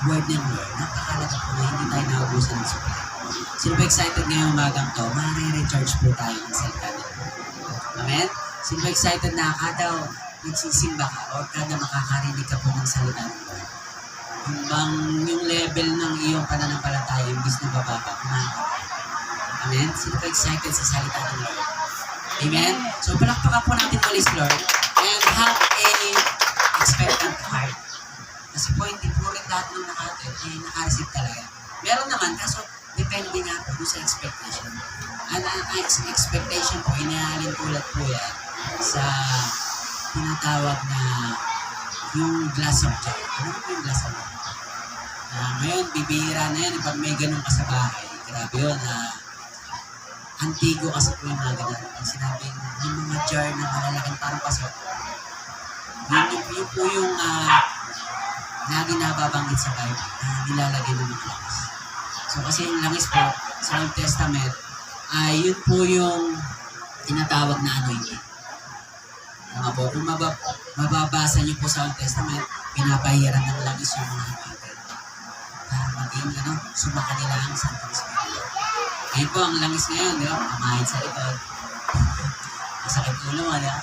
word ng Lord, napakalaga po na hindi tayo naubusan ng supply. Sino ba excited ngayong umagang to? Mare-recharge po tayo ng salita ng Lord. Amen? Sino ba excited na kada nagsisimba ka o kada makakarinig ka po ng salita ng Lord? Yung level ng iyong pananampalataya, imbis na bababa, kumakakita. Amen? Sino ba excited sa salita ng Lord? Amen? So, palakpakan po natin muli si Lord and have a expectant heart. Kasi po, hindi po rin lahat ng naka-receive talaga. Meron naman, kaso depende nga po sa expectation. Ang expectation po, inahalin tulad po yan sa tinatawag na yung glass of jar. Ano po yung glass of jar? Ngayon, bibihira na yan pag may ganun ka sa bahay. Grabe yun. Antigo kasi po yung mga ganun. Ang sinabing, yung mga jar na malalaking parang pasok. Yun po yung lagi nababanggit sa Bible na nilalagay ng mga langis. So kasi yung langis po sa Old Testament ay yun po yung tinatawag na anointing. Po, kung mababasa niyo po sa Old Testament, pinapahiran ng langis yung mga anointing. Para maging sumaka nila ang Santong Espiritu. Ngayon po ang langis ngayon, di ba? Kamahid sa likod. Masakit ulo mo, di ba?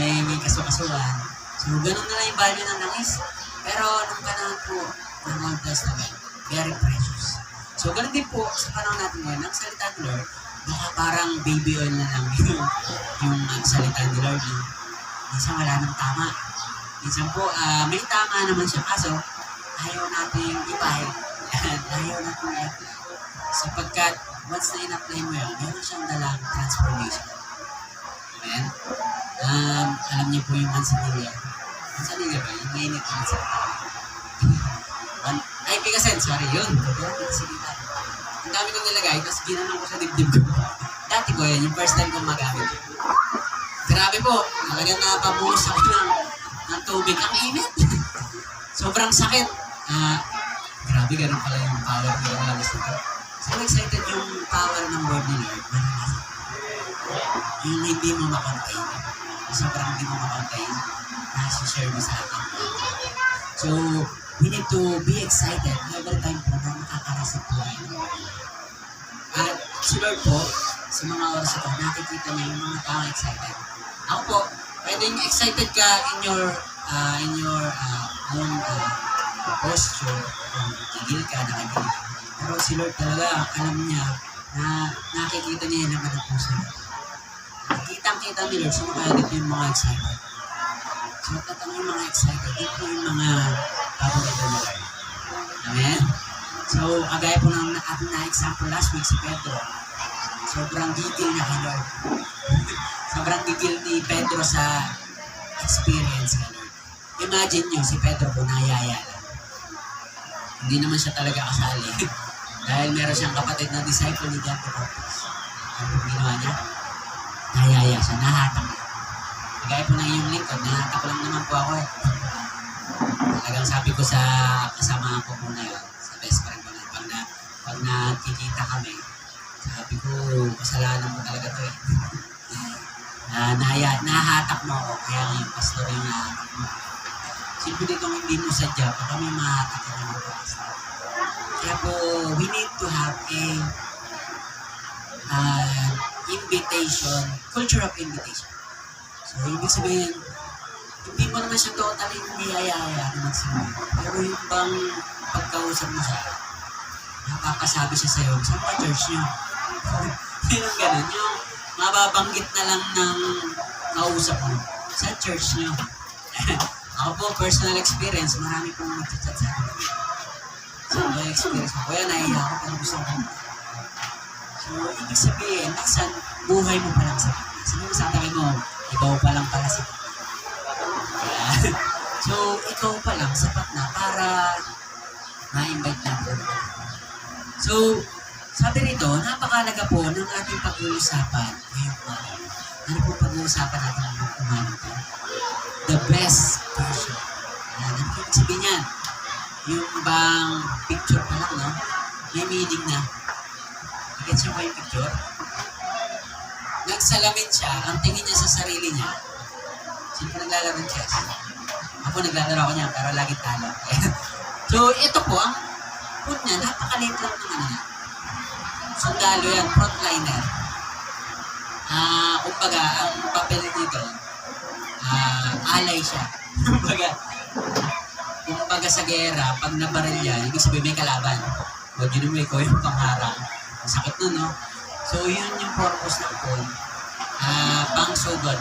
May kasukasuhan. So ganun na lang yung value ng langis. Pero nung panahon po ng Old Testament, very precious. So, ganun din po sa panahon natin ngayon, ang salita ni Lord, baka parang baby oil na lang yung salita ni Lord. Minsan wala nang tama. Minsan po, may tama naman siya, kaso ayaw natin ipahin. Ayaw natin i-apply. Sapagkat, once na in-apply mo yan, meron siyang dalang transformation. Amen? Alam niyo po yung mansanilla. Mansanilla ba? Yung ngayon ito sa ay, Picasen, sorry, yun. Ang dami kong nilagay, tapos ginanong ko sa dibdib ko. Dati ko yan, yung first time kong magamit. Grabe po, talagang napabuhos ako ng tubig. Ang init. Sobrang sakit. Grabe, ganun pala yung power ng langis nito. So excited yung power ng word ni Lord. Yung hindi mo makontain. Sobrang hindi mo makontain. Nasi-share mo sa akin. So, we need to be excited every time po na makakareceive po tayo. At si Lord po, sa mga oras ito, nakikita niya yung mga tao excited. Ako po, pwedeng excited ka in your own posture, tigil ka, nakikinig. Pero si Lord talaga, alam niya na nakikita niya yung laman ng puso. Kitang-kita ni Lord, sino kaya dito yung mga excited? So, tatang yung mga excited, dito yung mga paborito ni Lord. Amen? So, agaya po ng ating na-example last week si Pedro. Sobrang gigil niya kay Lord. Sobrang gigil ni Pedro sa experience kay Lord. Imagine nyo, si Pedro po nayaya lang. Hindi naman siya talaga kasali. Dahil meron siyang kapatid na disciple ni John the Baptist. Ano ginawa niya? Nayaya siya, nahatak niya. Kagaya po ng iyong lingkod, nahatak lang naman po ako eh. Talagang sabi ko sa kasama ko po na yun, sa best friend ko na, pag nakikita kami, sabi ko, kasalanan mo talaga to eh. Nahahatak mo ako, kaya yung pastor yung nahatak mo. Simple ditong hindi mo sadya, pag kami mahatak ka naman po, pastor. Kaya po, we need to have a invitation, culture of invitation. So, ibig sabihin, hindi mo naman siya totally niyayaya na magsimula. Pero yung bang pagkausap mo siya, napapasabi siya sa'yo, saan pa church niyo? Yung ganun, yung mababanggit na lang ng kausap mo, sa church niyo. Ako po, personal experience, marami pong nagchat sa akin. So, may experience ko. Kaya naiya ako, pero gusto ko. So, ibig sabihin, naksan, buhay mo pa lang sa kanya. Sabi mo sa tabi mo, ikaw pa lang pala sa kanya. So, ikaw pa lang, sapat na para ma-invite natin. So, sabi nito, napakalaga po ng ating pag-uusapan ngayong umaga. Ano po pag-uusapan natin ngayong umaga po? The best version. Ano po sabihin niyan? Yung bang picture pa lang, no? May meaning na. Gets nyo ba yung picture? Nagsalamin siya, ang tingin niya sa sarili niya. Sino naglalaro ng chess? Ako naglalaro ako niya, pero lagi talo. So, ito po, ang food niya, napakaliit lang naman yan. Sundalo yan, frontliner. Kumbaga, ang papel dito, alay siya. kumbaga sa gera, pag nabaril yan, ibig sabihin may kalaban. O, ginumay ko yung pangharang. Ang sakit nun, no? So, yun yung purpose ng phone. Pang sugod,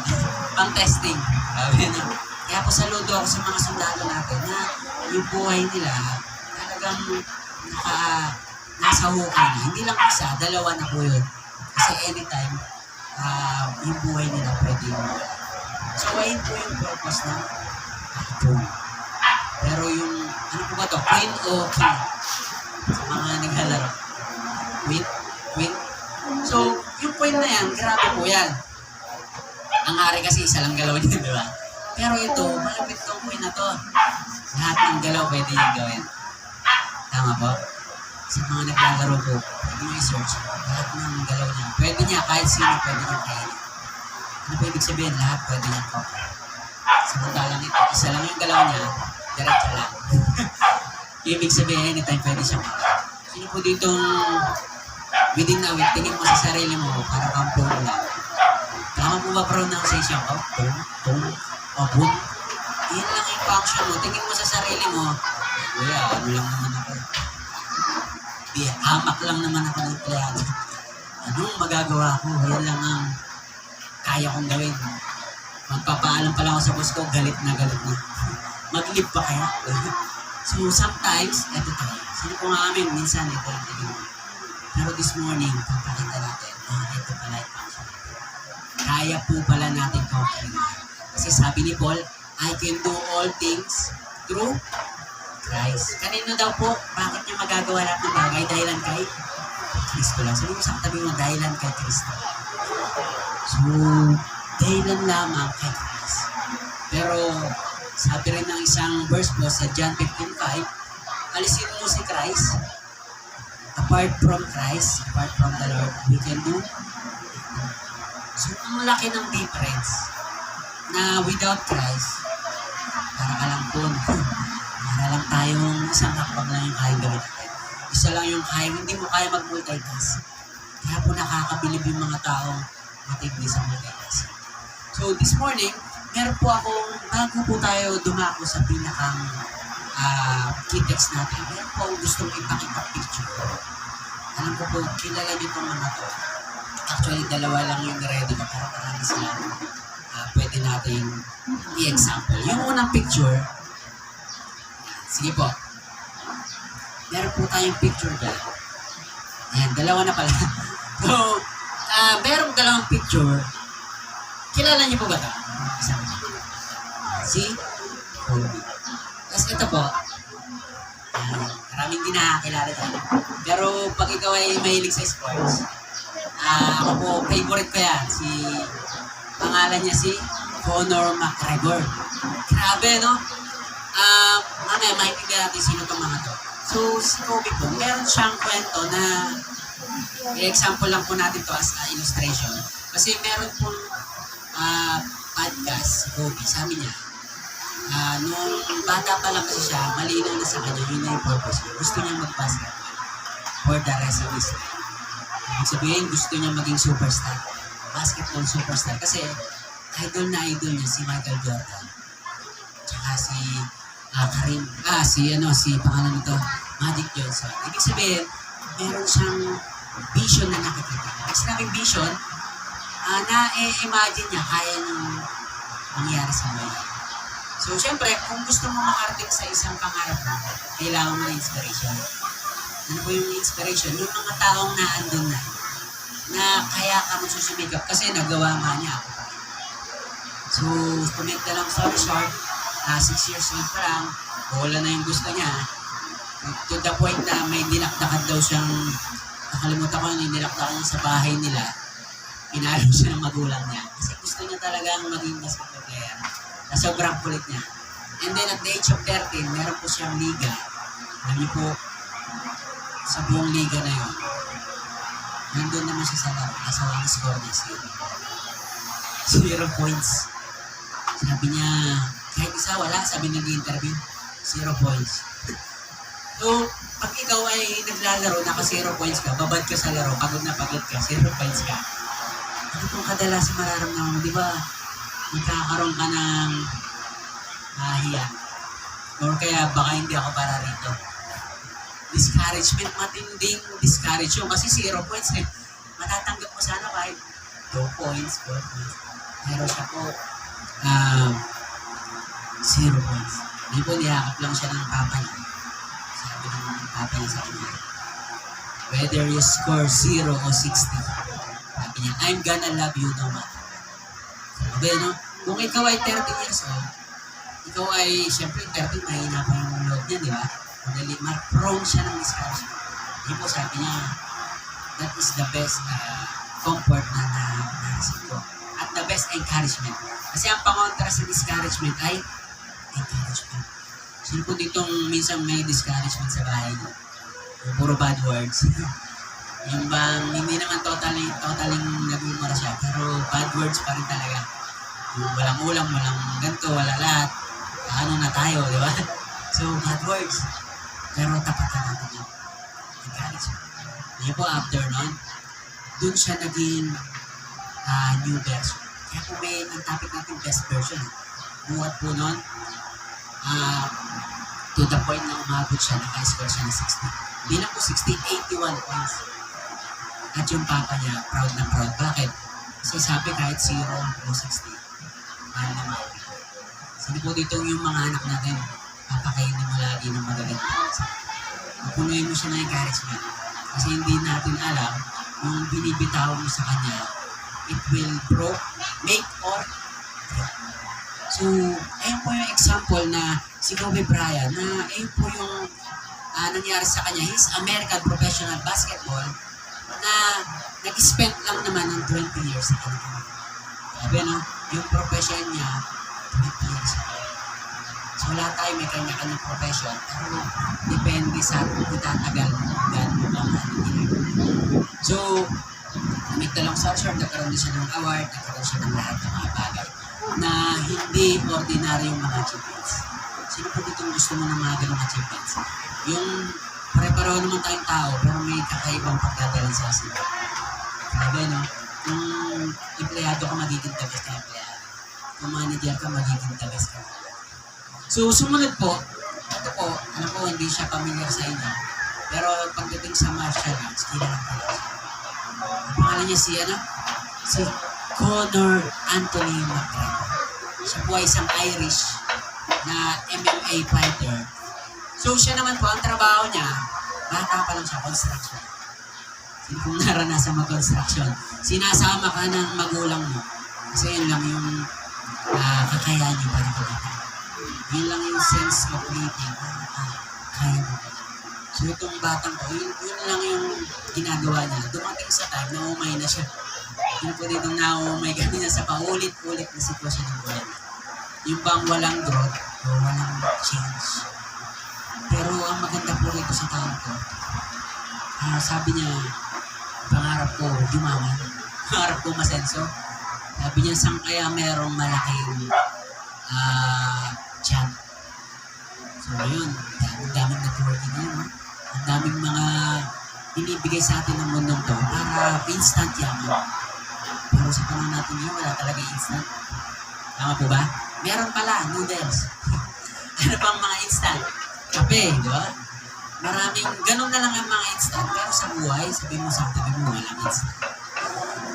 pang testing. Sabi na. Kaya po saludo ako sa mga sundalo natin na yung buhay nila talagang nasa hukay na. Hindi lang isa, dalawa na po yun. Kasi anytime, yung buhay nila pwede yung so, ayun po yung purpose ng phone. Pero yung, ano po ba to? Queen o king? Sa mga naglalaro. Queen? Queen? So, yung point na yan, grabe po yan. Ang hari kasi isa lang galaw niya, di ba? Pero ito, malapit tong point na to. Lahat ng galaw pwede niyang gawin. Tama po? Sa mga naglalaro po, pwede nyo i-search. Lahat ng galaw niya. Pwede niya, kahit sino, pwede niya kainin. Ano po ibig sabihin? Lahat pwede niya cover. Samantalang ito, isa lang yung galaw niya, diretso lang. Ibig sabihin, anytime pwede siyang cover. Sino po ditong within a week, tingin mo sa sarili mo para kang phone lang. Tama po ba pronunciation ko? Phone? O phone? Yun lang yung function mo. Tingin mo sa sarili mo, kuya, ano lang naman ako. Hamak lang naman ako ng empleyado. Anong magagawa ko? Yan lang ang kaya kong gawin. Magpapaalam pala ako sa boss ko, galit na. Mag-leave pa kaya? So sometimes, eto tayo. Sino po nga amin, minsan ito yung tingin mo. Pero this morning, papakita natin, ito pala yung function. Kaya po pala natin conquering. Kasi sabi ni Paul, I can do all things through Christ. Kanino daw po, bakit niya magagawa lahat ng bagay? Dahilan kay Kristo lang. Sabi mo sa katabi mo, dahilan kay Kristo. So, dahilan lamang kay Christ. Pero, sabi rin ng isang verse po sa John 15:5, alisin mo si Christ. Apart from Christ, apart from the Lord, we can do. So, ang laki ng difference na without Christ, para ka lang po, para lang tayong isang hakbang lang yung kaya gawin natin. Isa lang yung kaya, hindi mo kaya mag-multitask. Kaya po nakakabilib yung mga taong matibli sa multitask. So, this morning, meron po akong, bago po tayo dumako sa pinakang key text natin, meron po akong gustong ipakita picture. Alam ko po, kilala niyo itong mga to. Actually, dalawa lang yung ready ko, pero marami sila pwede natin i-example. Yung unang picture, sige po, meron po tayong picture dyan. Ayan, dalawa na pala. So, meron dalawang picture. Kilala niyo po ba ito? Si Kobe. Tapos ito po, maraming di nakakilala dyan. Pero pag ikaw ay mahilig sa sports, ako po, favorite ko yan. Pangalan niya si Conor McGregor. Grabe, no? Mamaya, maintindihan natin sino itong mga to. So, si Kobe po, meron siyang kwento na, example lang po natin to as illustration. Kasi meron pong podcast si Kobe, sabi niya, nung bata pa lang kasi siya, malinaw na sa kanya, yun na yung purpose niya. Gusto niya mag-basketball for the rest of his life. Ibig sabihin, gusto niya maging superstar. Basketball superstar. Kasi, idol na idol niya si Michael Jordan. Tsaka si si pangalan nito, Magic Johnson. Ibig sabihin, meron siyang vision na nakikita. Pag sinabing vision, na-imagine niya kaya niyang mangyari sa buhay. So, syempre, kung gusto mo makarating sa isang pangarap mo, kailangan mo ng inspiration. Ano po yung inspiration? Yung mga taong naandun na kaya ka magsusumikap kasi nagawa nga niya ako. So, to make the long story short, 6 years old pa lang, wala na yung gusto niya. To the point na may nilakdakan daw siyang, nakalimutan ko yung nilakdakan niya sa bahay nila, pinalo siya ng magulang niya. Kasi gusto niya talagang maging basketball player. Na sobrang kulit niya. And then at the age of 13, meron po siyang liga. Alam niyo po, sa buong liga na yun, nandun naman siya sa laro. Nasa ang score niya, 0 points. Sabi niya, kahit isa wala, sabi nag-interview, 0 points. So, pag ikaw ay naglalaro, naka 0 points ka, babad ka sa laro, pagod na pagod ka, 0 points ka. Ano pong kadalasan mararamdaman mo, di ba? Magkakaroon ka ng hiya. Or kaya baka hindi ako para rito. Discouragement, matinding discourage yun. Kasi 0 points eh. Matatanggap mo sana kahit 2 points, 4 points. Pero siya po, 0 points. Hindi po, niyakap lang siya ng papa niya. Sabi ng papa niya sa kanya, whether you score 0 o 60, sabi niya, I'm gonna love you no matter. Sabi, no? Kung ikaw ay 30 years old, ikaw ay, syempre, 30, mahina pa yung load niya, di ba? Madali, prone siya ng discouragement. Hindi po, sabi niya, that is the best comfort na na-receive ko. At the best encouragement. Kasi ang pangontra sa discouragement ay encouragement. Sino po ditong minsan may discouragement sa bahay niyo? Yung puro bad words. Yung bang hindi naman totaling nagmumura siya, pero bad words pa rin talaga. Yung walang ulam, walang ganito, wala lahat. Ano na tayo, di ba? So, bad words. Pero tapatan natin yung encouragement. Yan po, after nun, dun siya naging new version. Kaya po may ang topic natin best version. Buhat po nun, to the point na umabot siya, naka-score siya ng 60. Hindi lang po 60, 81 points. At yung papa niya, proud na proud. Bakit? Kasi sabi kahit 0 o 60, mahal na mahal. Sabi po dito yung mga anak natin, papakainin mo lagi ng magaganda. Mapunuin mo siya ng encouragement. Kasi hindi natin alam, yung binibitaw mo sa kanya, it will make or break. So, ayun po yung example na si Kobe Bryant, na ayun po yung nangyari sa kanya. He's American professional basketball na nag-spend lang naman ng 20 years sa kanya. Sabi, no? Yung profession niya, 20 years. So, lahat tayo may kanya-kanyang profession, pero depende sa itatagal mo, gano'n mo ang ginagawa. So, make the long story short, nagkaroon din siya ng award, nagkaroon siya ng lahat ng mga bagay na hindi ordinaryong mga achievements. Sino po dito gusto mo ng mga ganong achievements? Yung pare-pareho naman tayong tao, pero may kakaibang pagdadalan sa asin. Sabi, no? Kung empleyado ka, magiging the best ka empleyado. Kung manager ka, magiging the best ka. So, sumunod po, ito po, ano po, hindi siya familiar sa inyo. Pero pagdating sa martial arts, kilala ko lang siya. Ang pangalan niya si Conor Anthony McGregor. Siya po ay isang Irish na MMA fighter. So, siya naman po, ang trabaho niya, bata pa lang siya, construction. Sino kung naranasan mag-construction? Sinasama ka ng magulang mo. Kasi yun lang yung kakayahan niyo para kumita. Yun lang yung sense of living. Kaya mo. So itong batang ko, yun lang yung ginagawa niya. Dumating sa time na umay na siya. Yun po dito na umay kanina sa paulit-ulit na sitwasyon ng buhay. Yung bang walang growth o walang change. Pero ang maganda po rito sa taon ko, sabi niya, pangarap ko yumaman. Pangarap ko masenso. Sabi niya, saan kaya merong malaking chan. So yun, daming networking na yun. Ang daming mga binibigay sa atin ng mundong to para instant yaman. Pero sa panahon natin yun, wala talaga instant. Tama po ba? Meron pala, noodles. Ano pang mga instant? Kape, di ba? Maraming, ganun na lang ang mga instant. Pero sa buhay, sabihin mo sa tabi mo, walang instant.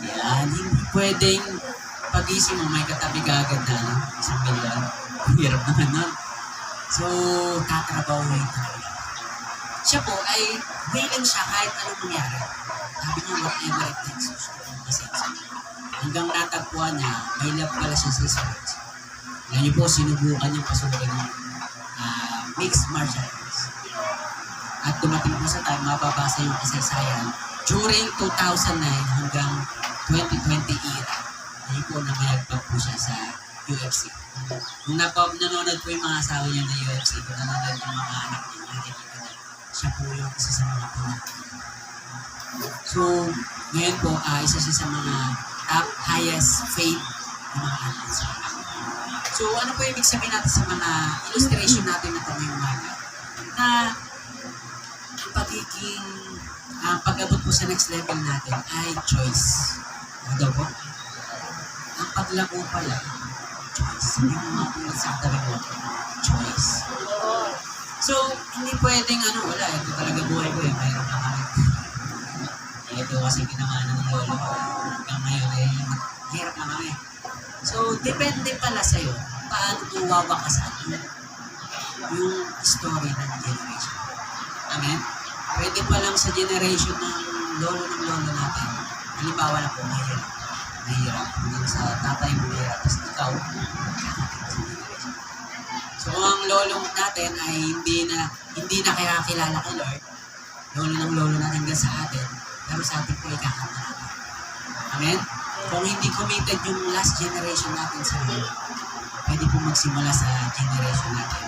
Yan, hindi pwedeng pag-isip mo, may katabi ka agad na, no? 1 milyon. Hirap naman nun. So, tatrabahuin talaga. Siya po ay willing siya kahit anong mangyari. Sabi niya, whatever it takes, gusto kong masenso. Hanggang natagpuan niya, may love pala siya sa sports. Alam niyo po, sinubukan niyang pasukin ng mixed martial arts. At dumating po sa time, mababasa yung kasaysayan. During 2009 hanggang 2020 era, ayun po namayagpag po siya sa UFC. Nung nanonood po yung mga asawa niya na UFC, kung nanonood yung mga anak niya, nakikita niya, siya po yung isa sa mga pinaka. So, ngayon po, isa siya sa mga top highest faith ng mga athletes. So, ano po ibig sabihin natin sa mga illustration natin na ito ngayong umaga? Na ang pagiging, pag-abot po sa next level natin ay choice. Ano daw po? Ang paglago pala, choice. Hindi mo mapulit sa katabi mo, choice. So, hindi pwedeng wala, ito talaga buhay ko mayroon na kami. Ito kasi ginawa ng lolo ko. Hanggang ngayon hirap na kami. So, depende pala sa'yo paano mo wawakasan yung story ng generation. Amen? Pwede pa lang sa generation ng lolo natin. Halimbawa na po, mahirap. Hanggang sa tatay mo mahirap. Tapos ikaw, so, kung ang lolo natin ay hindi na kaya kilala kay Lord, lolo natin hanggang sa atin, pero sa atin po ikakanta natin. Amen? Kung hindi committed yung last generation natin sa Lord, pwede po magsimula sa generation natin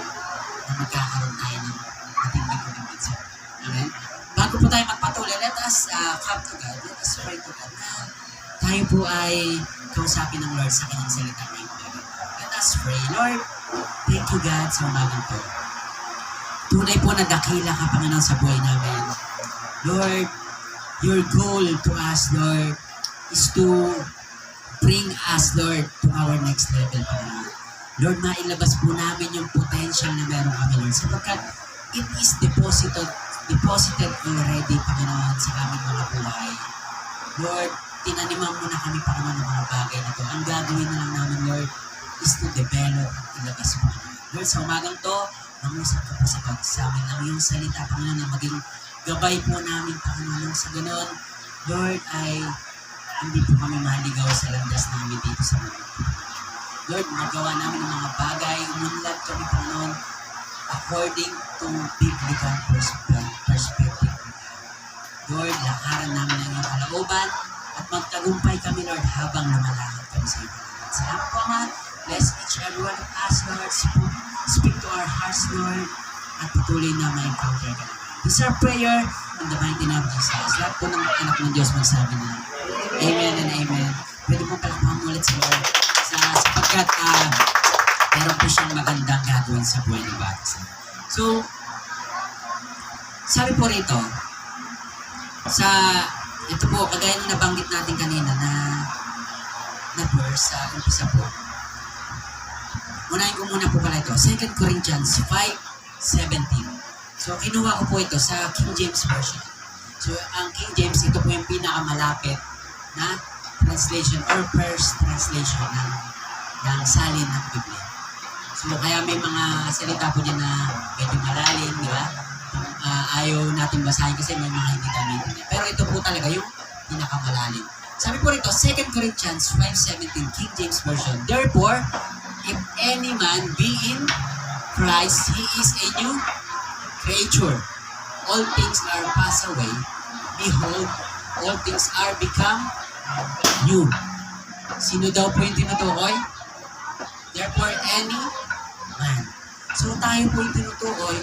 na magkakaroon tayo ng matinding commitment sa Lord. Amen? Bago po tayo magpatuloy, let us come to God, let us pray to God na tayo po ay kausapin ng Lord sa kanyang salita ngayong umaga. Let us pray. Lord, thank you God sa umagang to. Tunay po na dakila ka, Panginoon, sa buhay namin. Lord, your goal to us, Lord, is to bring us, Lord, to our next level, Panginoon. Lord, mailabas po namin yung potential na meron kami, Lord, sapagkat it is deposited already, Panginoon, sa aming mga buhay. Lord, tinaniman mo na kami, Panginoon, ng mga bagay na to. Ang gagawin na lang namin, Lord, is to develop at ilabas mo. Lord, sa umagang to, mangusap ka po sa amin ng iyong salita, Panginoon, na maging gabay po namin, Panginoon. Sa ganon, Lord, ay hindi po kami maligaw sa landas namin dito sa mundo. Lord, magawa namin ng mga bagay, umunlad kami, Panginoon, according to biblical perspective. Lord, lakaran namin ang iyong kalooban at magtagumpay kami, Lord, habang lumalakad kami sa iyo. Salamat po, Ama. Bless each every one of us, Lord. Speak to our hearts, Lord, at patuloy na ma-encounter ka. This is our prayer in the mighty name of Jesus. Lahat po ng anak ng Diyos magsabi na Amen and Amen. Pwede mo palakpakan ulit sa Lord sapagkat meron po siyang magandang gagawin sa buhay ng bata. So, sabi po rito, ito po, kagaya na nabanggit natin kanina na verse sa umpisa po. Unahin ko muna po pala ito. 2 Corinthians 5:17. So, kinuha ko po ito sa King James Version. So, ang King James, ito po yung pinakamalapit na translation or first translation ng salin ng Biblia. So, kaya may mga salita po dyan na medyo malalim, di ba? Ayaw natin basahin kasi may mga hindi gamitin. Pero ito po talaga yung pinakamalalim. Sabi po rito, 2 Corinthians 5:17, King James Version. Therefore, if any man be in Christ, he is a new creature. All things are passed away. Behold, all things are become new. Sino daw po yung tinutukoy? Therefore, any man. So tayo po yung tinutukoy.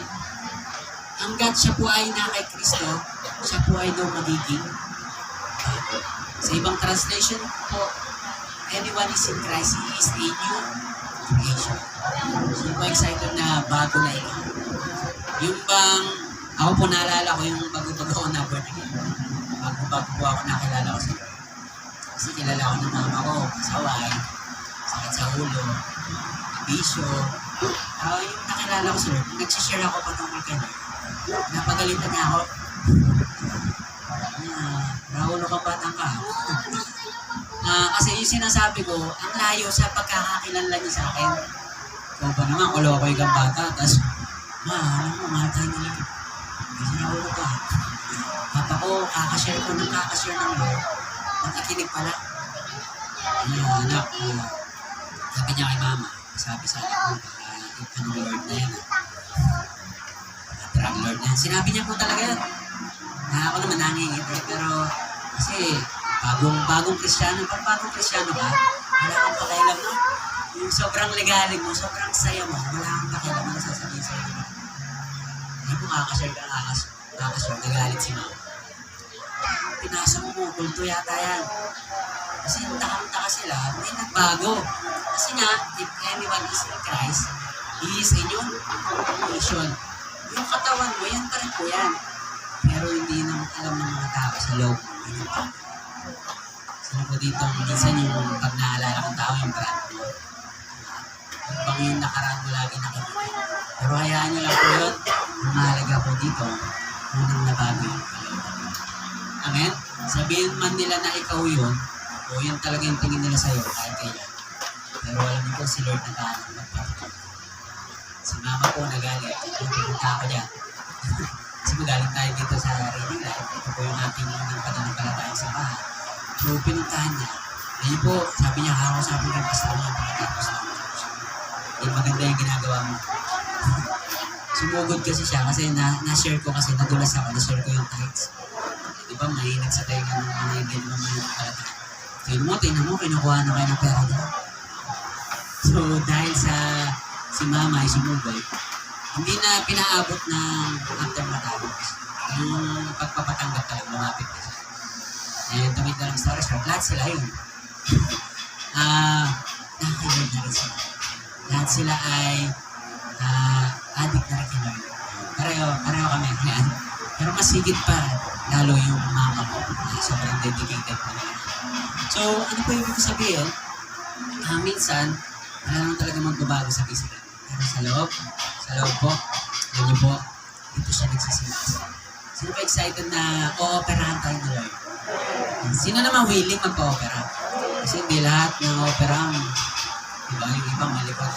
Hanggat siya po ay na kay Kristo, siya po ay daw magiging bago. Sa ibang translation po, anyone is in Christ, he is a new creation. So po excited na bago na ito. Yung bang, ako po naalala ko yung bago-bago ko na born again. Bago-bago po ako nakilala ko siya. Kasi kilala ko ng mama ko, pasaway, sakit sa ulo, bisyo. Yung nakilala ko sila, nagsishare ako patungkol kay Lord. Napagalitan niya ako. Raulo ka batang ka. Kasi yung sinasabi ko, ang layo sa pagkakakilala niya sa akin. Ikaw ba naman, kulo ako yung bata. Tapos, alam mo, mahal tayo nila. Kasi raulo ka. Papa ko, kakashare ko ng kakashare ng Lord. Nakikinig pala. Anak, sabi niya kay mama, sabi sa anak ko, anong Lord na yan. Drug Lord na yan. Sinabi niya po talaga yan. Ako naman nangingiti, pero kasi bagong Kristiyano, pag bagong Kristiyano ka, wala kang pakialam, no? Yung sobrang legaling mo, sobrang saya mo, wala kang pakialam na sasabihin sa iyo. Hindi mo kakashare, nagalit si mama. Pinasa mo, kulto yata yan. Kasi yung takang-taka sila, may nagbago. Kasi nga, if anyone is in Christ, he is a new creation. Yung katawan mo, yan pa rin yan. Pero hindi naman alam ng mga tao sa loob. Sino po dito, minsan yung pag naalala ng tao yung brand mo. Yung bang yung nakaraan mo lagi nakikita. Pero hayaan nyo lang po yun. Ang mahalaga po dito, unang nabago yung kalooban mo. Amen? Sabihin man nila na ikaw yun, o yun talaga yung tingin nila sa'yo kahit kailan. Pero alam niyo po, si Lord nag-aanong magpapakita. Si Mama po nagalit. Pupunta ako dyan. Kasi magaling tayo dito sa reading life. Ito po yung ating unang pananampalatayang sa bahay. So, pinuntahan niya. Ngayon po, sabi niya, sabi ng pastor niya, pagkatapos na ako. Maganda yung ginagawa mo. Sumugod kasi siya kasi na-share ko kasi nadulas ako, na-share ko yung tithes. Di ba, mainit sa tayo ng mga hindi naman may palatay. Tingnan mo, kinukuha na kayo ng pera doon. So, dahil sa si Mama ay sumugod, hindi na pinaabot ng after matapos. Yung pagpapatanggap talaga, lumapit na siya. And tumit na lang sa restaurant, lahat sila yun. Nakakilog na rin sila. Lahat sila ay addict na rin kay Lord. Pareho kami. Yan. Pero mas higit pa, lalo yung mama ko. Sobrang dedicated ko na yan. So, ano po yung sabihin? Minsan, wala naman talaga magbabago sa physical. Pero sa loob po, yun niyo po, dito siya nagsisimas. Sino pa excited na o-operahan tayo ni Lord? Sino naman willing magpa-opera? Kasi hindi lahat ng opera diba, yung ibang malipot.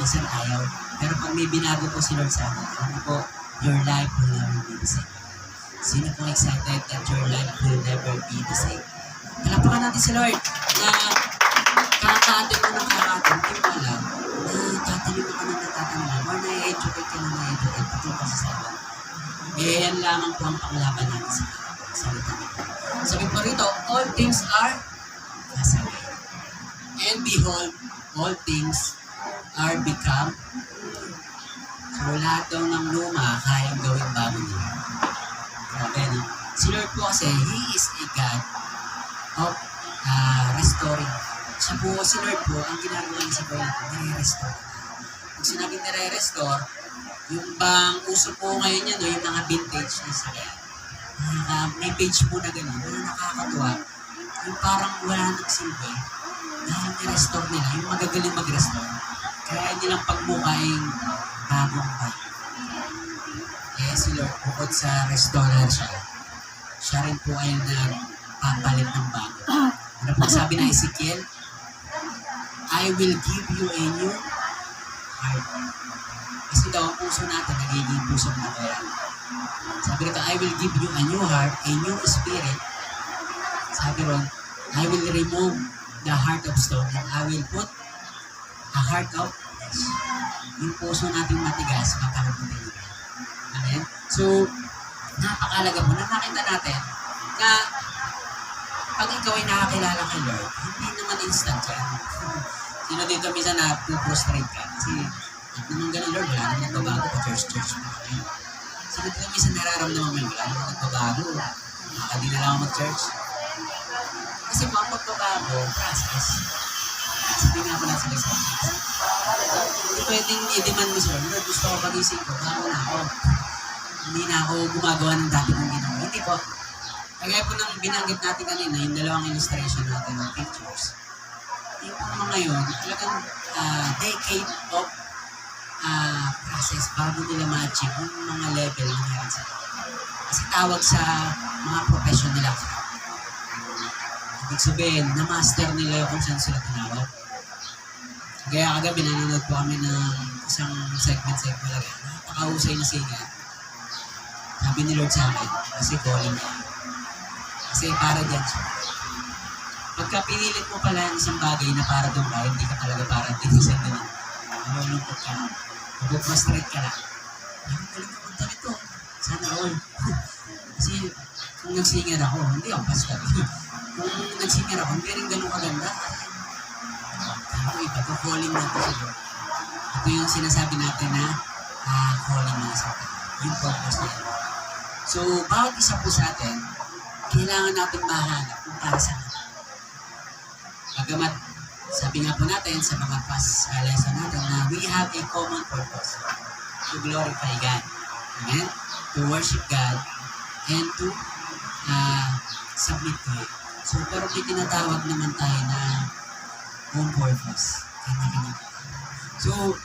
Minsan ayaw. Pero pag may binago po si Lord sa akin, ano po, your life will never be the same. Sino pong excited that your life will never be the same? Palapakan natin si Lord na kakaatin mo ng kakaatin, hindi mo alam na tatanong ka na natatanong or na-educate ka na na-educate patungkol sa salita. Yan lamang po ang panglaban natin sa salita nito. Sabi po rito, all things are passed away. And behold, all things are become. So lahat daw ng luma kayang gawing bago niya. Grabe, no? Si Lord po kasi, He is a God of restoring. Siya po, si Lord po, ang ginagawa niya sa buhay natin, nire-restore. Pag sinabing nire-restore, yung bang uso po ngayon yan, no, yung mga vintage na sakyan. May page po na gano'n, na nakakatuwa, yung parang wala nang silbi, dahil ni-restore nila, yung magagaling mag-restore. Kaya nilang pagmukaing bagong bago. Eh, si Lord, bukod sa restorer siya rin po ay nagpapalit ng bago. Ano po sabi na Ezekiel? I will give you a new heart. Kasi daw ang puso natin, nagiging puso na kaya. Sabi rito, I will give you a new heart, a new spirit. Sabi ron, I will remove the heart of stone and I will put a heart of flesh. Yung puso natin matigas, magkakaroon. Amen? So, napakalaga po na nakita natin na pag ikaw ay nakakilala kay Lord, hindi naman instant yan. Sino dito minsan na prostrate ka? Kasi, naman ganun Lord, wala naman nagbabago pa church pa. Sino dito minsan nararamdaman mo, wala naman nagbabago. Nakakadi na lang mag-church. Kasi po ang pagbabago, process. Sabi nga po natin sa process. Hindi pwedeng i-demand mo sir, Lord, gusto ko pag-isip ko, bago na ako. Hindi na ako gumagawa ng dati ng ginawa. Hindi po. Kagaya po nang binanggit natin kanina, yung dalawang illustration natin ng pictures. Yung mga ngayon, talagang decade of process bago nila ma-achieve yung mga level na meron sa ito. Kasi tawag sa mga profession nila. Ibig sabihin, na-master nila yung kung saan sila tinawag. Kaya kagabi nanonood po kami ng isang segment talaga. Napakahusay na singer. Sabi ni Lord sa akin, kasi calling niya. Kasi para dyan siya. Pagka pinilit mo pala yung isang bagay na para doon ka, hindi ka talaga para tinisan din. Malulungkot ka. Mag-frustrate ka lang. Ang galing ka punta nito. Sana all. Kasi kung nag-singer ako, hindi ako pastor. Kung nag-singer ako, hindi rin ganun kaganda. Ako iba, ito calling natin sa Lord. Ito yung sinasabi natin na calling na sa atin. Yung purpose na yun. So, bawat isa po sa atin, kailangan natin mahanap kung para sa atin. Bagamat, sabi nga po natin sa mga past lesson natin na we have a common purpose to glorify God. Amen? to worship God, and to submit to it. So, pero may tinatawag naman tayo na home purpose. Kanya-kanya. So,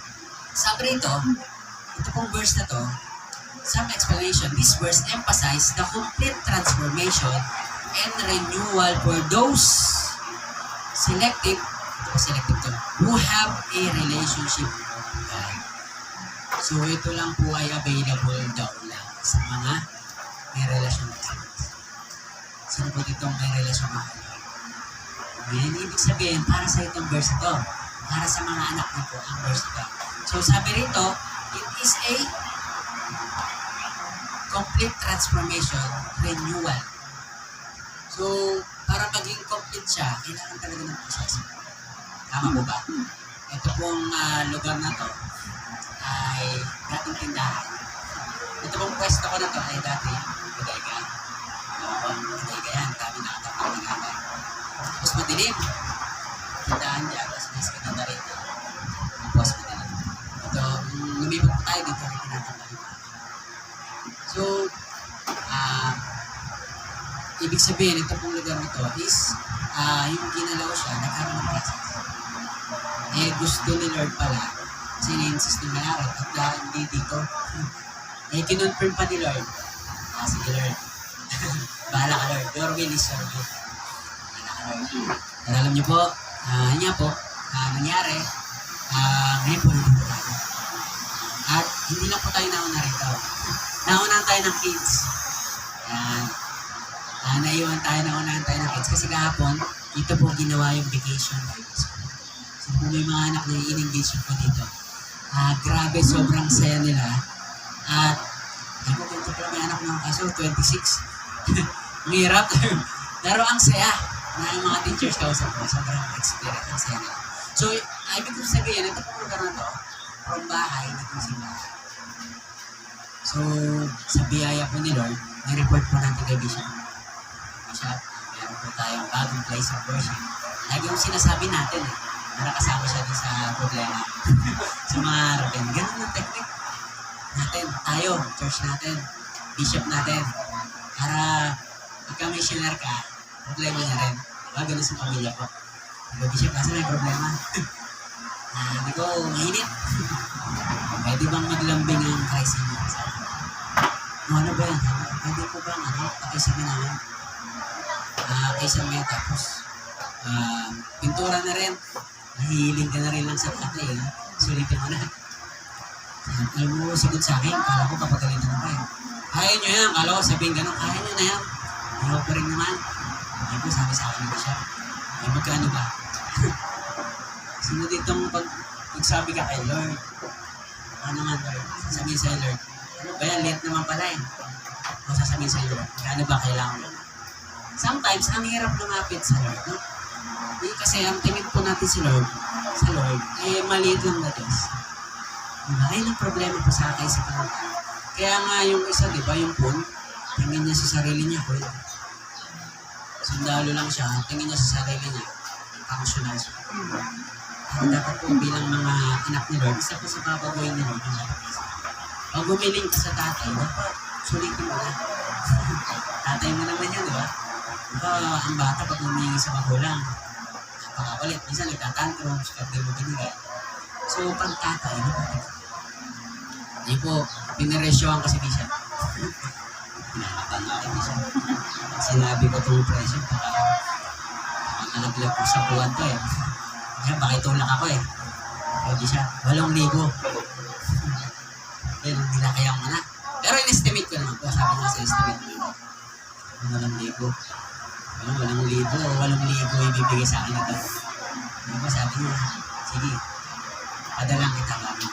sabi rito, ito pong verse na to, some explanation, this verse emphasize the complete transformation and renewal for those selective to, who have a relationship with God. So, ito lang po ay available daw lang sa mga may relasyon with God. Sino po ditong may relasyon with God? Ngayon, ibig sabihin, para sa itong verse ito, para sa mga anak niyo po, ang verse ito. So, sabi rito, it is a complete transformation, renewal. So, para maging complete siya, kailangan talaga ng proseso. Tama po ba? Ito pong lugar na to ay dating tindahan. Ito pong pwesto ko na to ay dati bodega. Oo, bodega yan. Dami nakatapang na gamay. Tapos madilim. Tindahan dyan. Tapos may skita na rin. Tapos madilim. Ito, lumipot po tayo dito rin tinatanggal yung mga. So, ibig sabihin, ito pong lugar na to is yung ginalaw siya, nagkaroon ng process. Eh, gusto ni Lord pala, sin-insist ni Mayari, at hindi dito. Eh, kinonfirm pa ni Lord. Sige Lord. Bahala ka Lord. Your will is your will. Bahala ka Lord. At alam niyo po, yun nga po, nangyari, ngayon po nandito tayo. At hindi lang po tayo nauna rito. Naunahan tayo ng kids. Yan. Naiwan tayo, naunahan tayo ng kids. Kasi kahapon, ito po ginawa yung vacation Bible School. So kung may mga anak na in-engage po dito, grabe, sobrang saya nila. At, ako, ganito pala may anak ng kaso, 26. Ang hirap. Pero ang saya na yung mga teachers kausap ko, sobrang experience, ang saya nila. So, ibig ko sabihin, ito po lugar na to, from bahay, naging simbahan. So, sa biyaya po ni Lord, ni-report po natin kay Bishop. Bishop, meron po tayong bagong place of worship. Lagi yung sinasabi natin para kasama siya din sa problema. Sa mga harapin. Ganun ang technique natin. Tayo, church natin, bishop natin. Para pagka missioner ka, problema niya rin. Diba? Ganun sa pamilya ko. Diba, Bishop, kasi may problema. Hindi ko mainit. Pwede bang maglambing ang crisis mo? Ano ba yan? Pwede po bang pakisabi namin? Kaysa may tapos pintura na rin. Nahihiling ka na rin lang sa tatay. Sulitin mo na. Alam mo, sagot sa akin. Kala ko kapagalitan na kayo. Kaya nyo yan. Kala ko sabihin ganun. Kaya nyo na yan. Ayaw pa rin naman. Hindi po sabi sa akin na siya. Ay magkano ba? Sino ditong pagsabi ka kay Lord? Ano naman Lord? Sasabihin sa'yo Lord. Ano ba yan? Late naman pala eh. O sasabihin sa'yo Lord. Kano ba kailangan mo? Sometimes, ang hirap lumapit sa Lord. No? Kasi ang tingin po natin sa Lord, eh maliit lang na Diyos. Diba? Ay, ang problema po sa akin sa Panginoon. Kaya nga yung isa, di ba, yung phone, tingin niya sa sarili niya, sundalo lang siya, tingin niya sa sarili niya, functional siya. Pero dapat po bilang mga anak ni Lord, isa po sa babagoyin ni Lord, pag gumiling ka sa tatay, dapat sulitin mo na. Tatay mo naman yan, di ba? Diba, ang bata pag humingi sa magulang, napakakulit. Minsan nagtatantrums, pag di mo binigay. So, pag tatay, hindi po, piniresyohan kasi di siya. Pinakapan na rin siya. Sinabi ko itong presyo, baka nalaglag ko sa buwan to eh. Kaya baka itulak ako eh. Pwede siya, 8,000. Yan, hindi na kaya mo na. Pero in-estimate ko naman po, sabi nga sa estimate ko. 8,000. 8,000 ibibigay sa akin ito. Diba sabi niya, sige, padalang kita kami.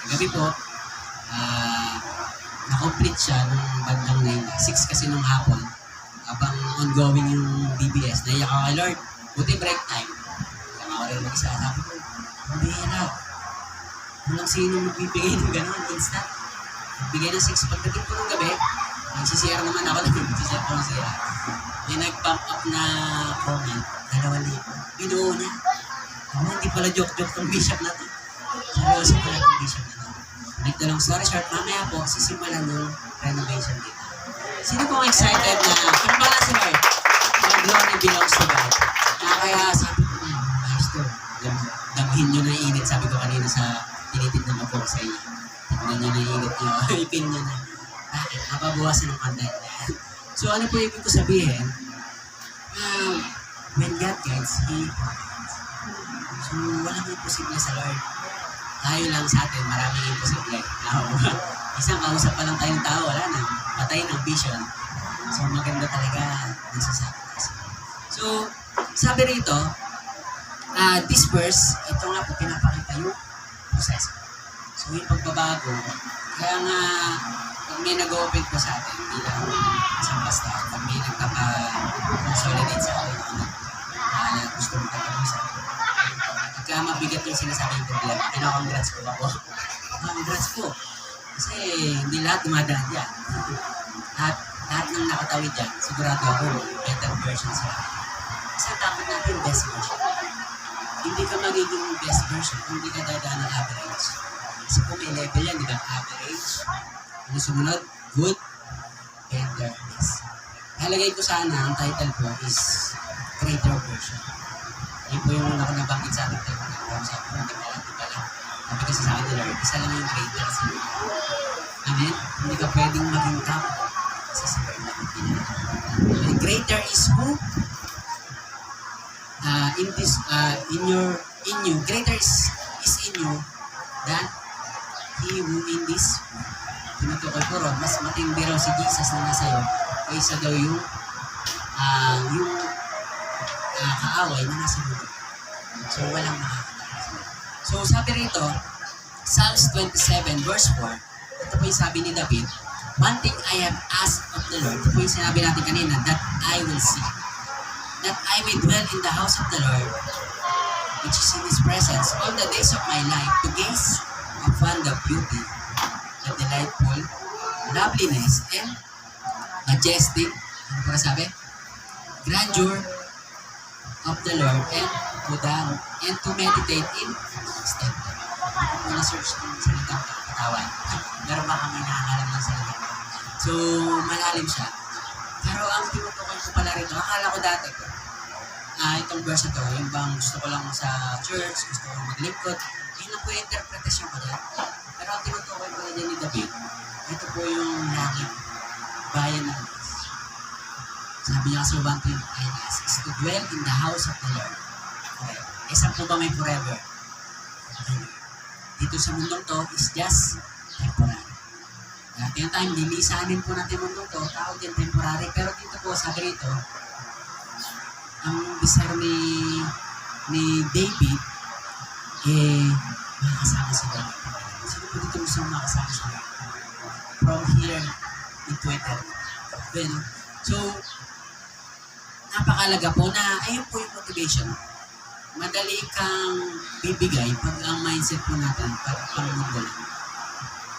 Gabi po, na-complete siya nung bandang 6 kasi nung hapon. Habang ongoing yung DBS, naiyak ako kay Lord, buti break time. Kaya ako rin mag-isa, sabi ko, hindi na. Walang sino magbibigay ng gano'n, instant. Nagbigay ng 6. Pagdating po ng gabi, nagsisiyar naman ako, nagsisiyar po ng sira. May nag-pump up na comment, 2,000. Binuo niya. Hindi pala joke-joke tong bishop na to. Seryoso pala tong bishop na to. Make the long story short, mamaya po, sisimulan yung renovation dito. Sino pong excited na, ano ba na si Lord? Ang glory belongs to God. Kaya sabi ko, ayos to. Damhin nyo na init, sabi ko kanina sa tinitignan ko sa inyo. Tignan nyo na init nyo, ipin nyo na. Bakit? Mapabawasan ng content. So ano po ibig ko sabihin? When God guides, He provides. So walang imposible sa Lord. Tayo lang sa atin, maraming imposible. Isang kausap pa lang tayong tao, wala na. Patay ng vision. So maganda talaga nagsasacrifice. So sabi rito, this verse, ito nga po pinapakita yung proseso. So yung pagbabago, kaya nga pag may nag-open po sa atin, hindi lang isang basta, pag may nagpapa-consolidate sa atin, gusto mong katapusan. Pagka mabigat yung sinasabi yung problema, kinakongrats ko ako. Congrats ko. Kasi hindi lahat dumadaan dyan. Lahat ng nakatawid dyan, sigurado ako, better version sila. Kasi ang dapat natin, best version. Hindi ka magiging best version kung hindi ka dadaan ng average. Kasi kung may level yan, di ba? Average. Ano sumunod? Good, better, best. Halagay ko sana, ang title po is Greater Version. Yun po yung una ko nabanggit sa ating title. Sabi ko, hindi pala. Sabi kasi sa akin nila, isa lang yung greater sa iyo. Amen? Hindi ka pwedeng maging top. Kasi si Lord lang yung pinaka. Greater is who? In you, greater is in you than he who in this world. Tinutukoy ko ron, mas matindi raw si Jesus na nasa iyo kaysa daw yung kaaway na nasa mundo. So walang makakatakas. So sabi rito, Psalms 27 verse 4, ito po yung sabi ni David, one thing I have asked of the Lord, ito po yung sinabi natin kanina, that I will see, that I may dwell in the house of the Lord, which is in His presence, all the days of my life, to gaze upon the beauty, the delightful loveliness, and majestic, ano po sabi? Grandeur of the Lord, and to meditate in His temple. Kung na-search ng salitang katawan, meron ba kami nakakalam ng salitang? So, malalim siya. Pero ang tinutukoy ko pala rito, akala ko dati ko, itong verse na to, yung bang gusto ko lang sa church, gusto ko maglingkod, yun ang po yung interpretation ko dyan. Pero ang tinutukoy ko dyan ni David, ito po yung langit, bayan ng Diyos. Sabi niya kasi, one thing I ask is to dwell in the house of the Lord. Okay. Eh, saan po ba may forever? Okay. Dito sa mundong to is just temporary. At yung time, lilisanin po natin mundong to, tawag din temporary. Pero dito po, sabi rito, ang desire ni David, makakasama si David. Sino po dito gusto makakasama si David? From here into eternity. Okay, no? So, napakalaga po na ayun po yung motivation. Madali kang bibigay pag ang mindset mo natin pag ang mundo lang.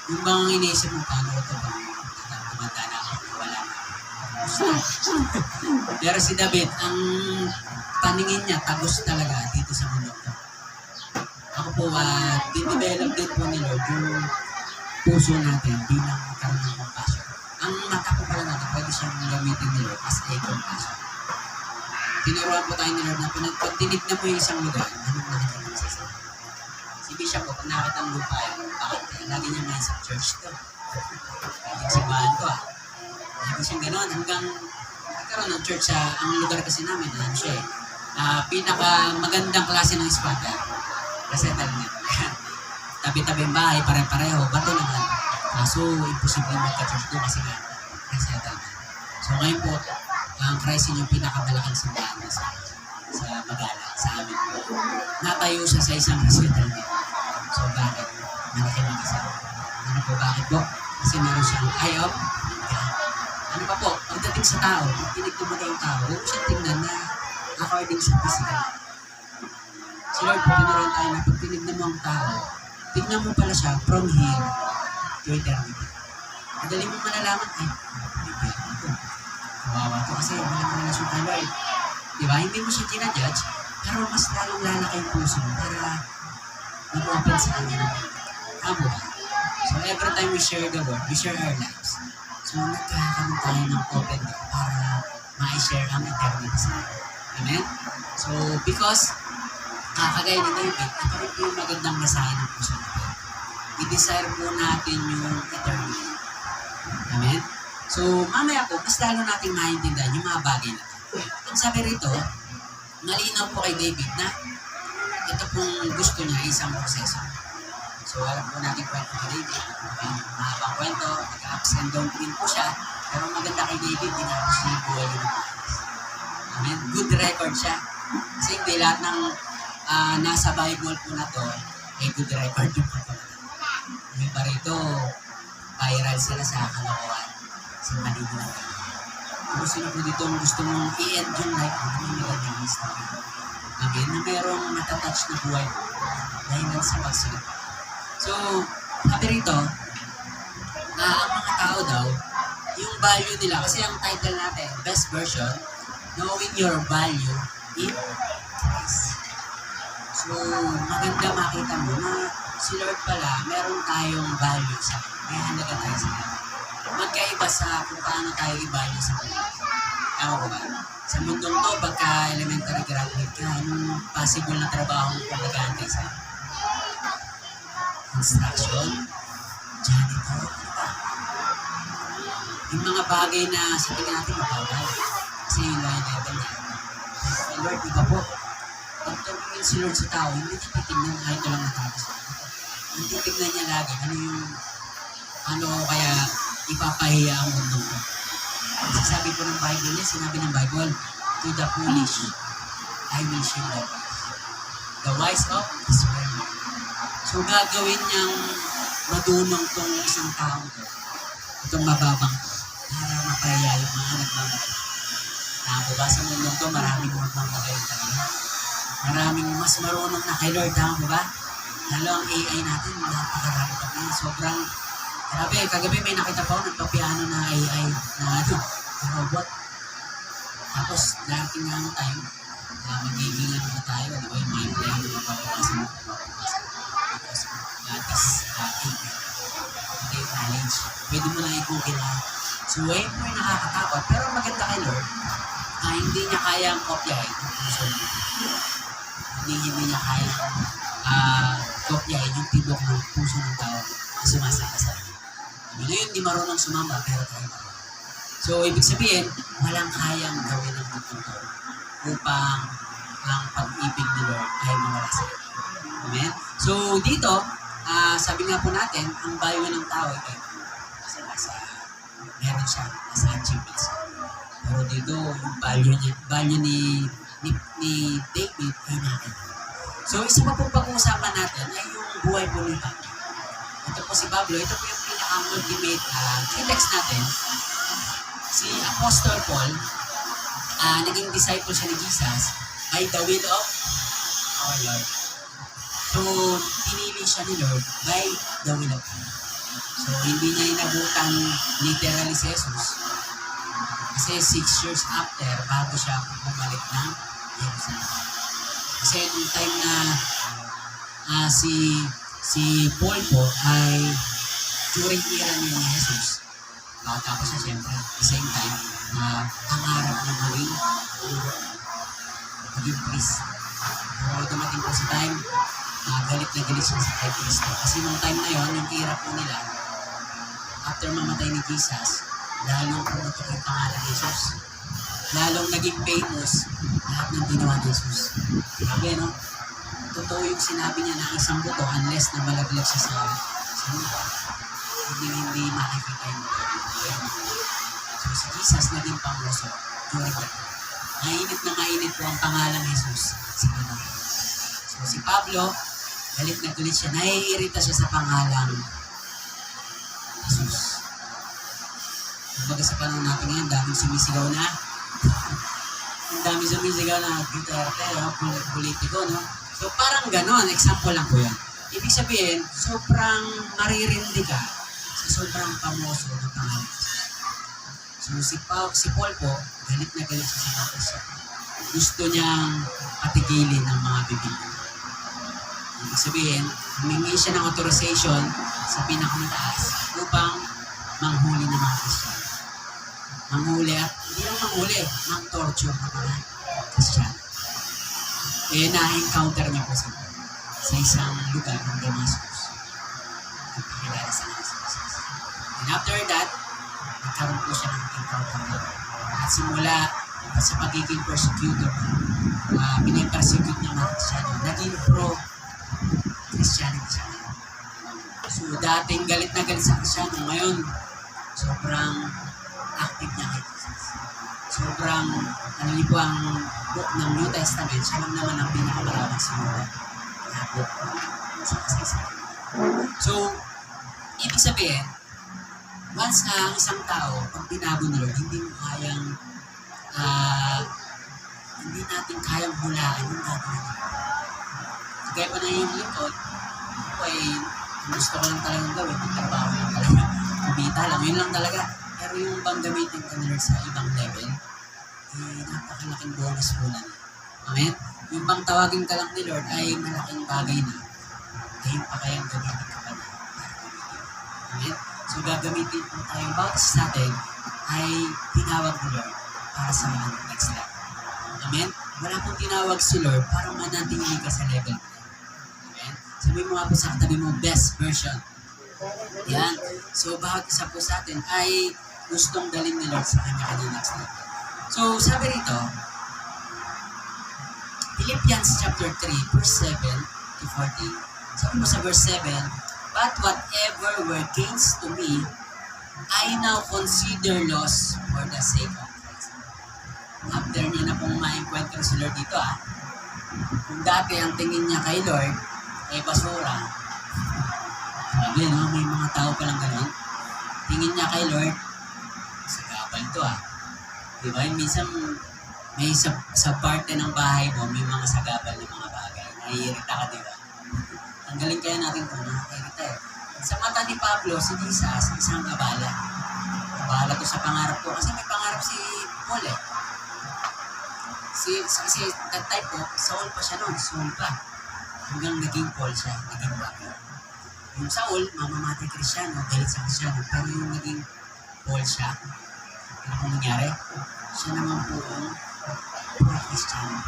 Yung bang iniisip mo, paano ito ba? Tumanda na ako, wala na. Pero si David, ang paningin niya, tagos talaga dito sa mundo ko. Ako po, din-develop din po ni Lord yung puso natin bilang magkaroon ng compassion. Ang mata po pala natin, pwede siyang gamitin ni Lord as a compassion. Tinuruan po tayo ni Lord na pag tinignan mo yung isang lugar, anong nakikita mo sa isa? Si Bishop po, pag nakita ang lupa yun, bakit lagi niya ngayon sa church to? Lagi simbahan ko lagi siyang gano'n hanggang nagkaroon ng church sa ang lugar kasi namin, ano siya pinaka magandang klase ng squatter. Resettlement. Tabi-tabi ang bahay, pare-pareho, bato naman. So, imposible magka-church doon kasi nga, resettlement. So, ngayon po, ang Christ yung pinakamalaking simbahan sa Magala, sa amin. Natayo siya sa isang resettlement. So, bakit? Malaki mag-isa. Ano po, bakit po? Kasi meron siyang eye of God. Ano pa po? Pagdating sa tao, pag tinignan mo na yung tao, huwag siya tingnan na according sa physical. Si Lord po, tinuruan tayo na pag tinignan mo ang tao, tignan mo pala siya from here to eternity. Madali mo malalaman, kawawa to kasi walang relasyon kay Lord. Diba? Hindi mo siya ginajudge, pero mas lalong lalaki yung puso mo para mag-open sa kanya ng amo. So every time we share the word, we share our lives. So nagkakaroon tayo ng open door para ma-share ang eternity sa atin. Amen? So because kagaya ni David, ito rin po yung magandang mensahe ng puso natin. I-desire po natin yung eternity. Amen? So, mamaya po, mas lalo natin maintindihan yung mga bagay na ito. Ang sabi rito, malinaw po kay David na ito pong gusto niya isang proseso. So, alam po natin kwento kay David. Mahabang kwento, nag-ups and down din po siya. Pero maganda kay David, dinapos niya yung buhay niya. Amen? Good record siya. Kasi hindi lahat ng nasa Bible po na to, good record yung po. Yung pa rito, viral sila sa kalokohan. Sa maniglan. Kung sino po dito ang gusto mong i-end yung life mo, may magandang story. Amen? Na merong matatouch na buhay mo dahil lang sa pagsunod. So, sabi rito, na ang mga tao daw, yung value nila, kasi ang title natin, best version, knowing your value in Christ. So, maganda makita mo na si Lord pala, meron tayong value sa Kanya. May halaga tayo sa Kanya. Magkaiba sa kung paano tayo i-value sa Kanya. Tama ko ba? Sa mundong to, pagka elementary graduate ka, anong possible na trabaho mo kung nag-aantay sa construction, janitor, ano ba? Yung mga bagay na sa tingin natin mabawal. Kasi yung line level niya. Lord, iba po. Pag tumingin si Lord sa tao, hindi niya titignan kahit ito lang natapos. Ang titignan niya lagi, ano kaya ipapahiya ang mundo ko. Kasi sabi po ng Bible niya, sinabi ng Bible, to the foolish, I will shield them. The wise of this world. So gagawin niyang madunong tong isang tao ko, itong mababang to, para mapahiya yung mga nagmamagay. Tama ba sa mundong to, maraming magmamagay talaga. Maraming mas marunong na kay Lord, tama ba? Lalo ang AI natin, napakarami pa na. Sobrang, grabe, kagabi may nakita pa ako, nagpapiano na AI na robot. Tapos, darating nga ang time, magiging na tayo, di ba, yung mind play, yung mapapapasa mo, because that is AI. Okay, knowledge. Pwede mo lang i-google na. So, ayun po yung nakakatakot. Pero maganda kay Lord, hindi niya kayang kopyahin yung puso mo. Hindi niya kayang kopyahin yung tibok ng puso ng tao na sumasaka sa akin. Ngayon, hindi marunong sumamba, pero tayo marunong. So, ibig sabihin, walang kayang gawin ng mundo upang ang pag-ibig ni Lord ay mawala sa akin. Amen? So, dito, sabi nga po natin, ang value ng tao ay kayo. Kasi meron siya, nasa achievements. Pero dito, yung value ni David ay natin. So, isa pa pong pag-uusapan natin ay yung buhay po ni Pablo. Ito po si Pablo, ito po yung pinaka-ultimate text natin. Si Apostle Paul, naging disciple siya ni Jesus by the will of our Lord. So, pinili siya ni Lord by the will of God. So, hindi niya inabutan literally si Jesus. Kasi 6 years after, bago siya bumalik ng Jerusalem. Kasi nung time na si Paul po ay during era ni Jesus. Tapos siya siyempre, at the same time, pangarap niya maging priest. Pero dumating po sa time, galit na galit siya sa kay Kristo. Kasi nung time na yon, yung era po nila, after mamatay ni Jesus, lalong pumunta yung pangalan ni Jesus. Lalong naging famous lahat ng ginawa ni Jesus. Sabi, no? Totoo yung sinabi niya na isang buto unless na malaglag siya sa lupa. Hindi makikita yung so si Jesus naging pamuso during that time. Mainit po ang pangalan ni Jesus sa kanila. So si Pablo, galit na galit siya, naiirita siya sa pangalang Jesus. Kumbaga sa panahon natin ngayon, daming sumisigaw na. Ang daming sumisigaw na Duterte, politiko, no? So parang ganon, example lang po yan. Ibig sabihin, sobrang maririndi ka sa sobrang pamoso ng pangalan. So si Paul po, galit na galit siya sa mga Kristo. Gusto niyang patigilin ng mga bibig. Ibig sabihin, humingi siya ng authorization sa pinakamataas upang manghuli ng mga Kristiyano. Manghuli at hindi lang manghuli, mang-torture ng mga Kristiyano. Na-encounter niya po sila sa isang lugar ng Damascus. Nagpakilala sa kanya si Jesus. And after that, nagkaroon po siya ng encounter niya. At simula sa pagiging persecutor, pinipersecute niya mga Kristiyano, naging pro-Christianity siya ngayon. So, dating galit na galit sa Kristiyano, ngayon, sobrang active niya kay Jesus. Sobrang, po ang book ng New Testament, siya lang naman ang pinakamaraming sinura na book sa kasaysayan. So, ibig sabihin, once ang isang tao, pag binago ni Lord, hindi natin kayang hulaan yung gagawin niya. Kaya pa na yung lingkod, ako ay gusto ko lang talagang gawin, yung trabaho lang talaga, kumita lang, yun lang talaga. Pero yung bang gamitin ka nila sa ibang level, napakalaking bonus po lang. Amen? Yung bang tawagin ka lang ni Lord ay malaking bagay na, ngayon pa kayang gamitin ka pa na para gamitin. Amen? So gagamitin po tayo, bawat sa atin ay tinawag ni Lord para sa next level. Amen? Wala pong tinawag si Lord para manatili ka sa level mo. Amen? Sabi mo nga po sa katabi mo, best version. Yan. So, bawat isa po sa atin ay gustong dalhin ni Lord sa kanya next level. So, sabi rito, Philippians chapter 3, verse 7 to 14. Sabi mo sa verse 7, but whatever were gains to me, I now consider loss for the sake of Christ. After niya na pong ma-encuentro si Lord dito kung dati ang tingin niya kay Lord ay basura, sabi may mga tao palang gano'n, tingin niya kay Lord, sa gabal to diba? Minsan may sa parte ng bahay mo, may mga sagabal na mga bagay, naiirita ka, diba? Tanggalin kaya natin ito, nakakairita Sa mata ni Pablo, si Jesus, isang abala. Abala to sa pangarap ko. Kasi may pangarap si Paul Kasi that type po, Saul pa siya noon, Saul pa. Hanggang naging Paul siya, naging Pablo. Yung Saul, mamamatay Kristyano, galit sa Kristyano. Pero yung naging Paul siya, ano kung nangyari? Siya naman po ang Kristyano.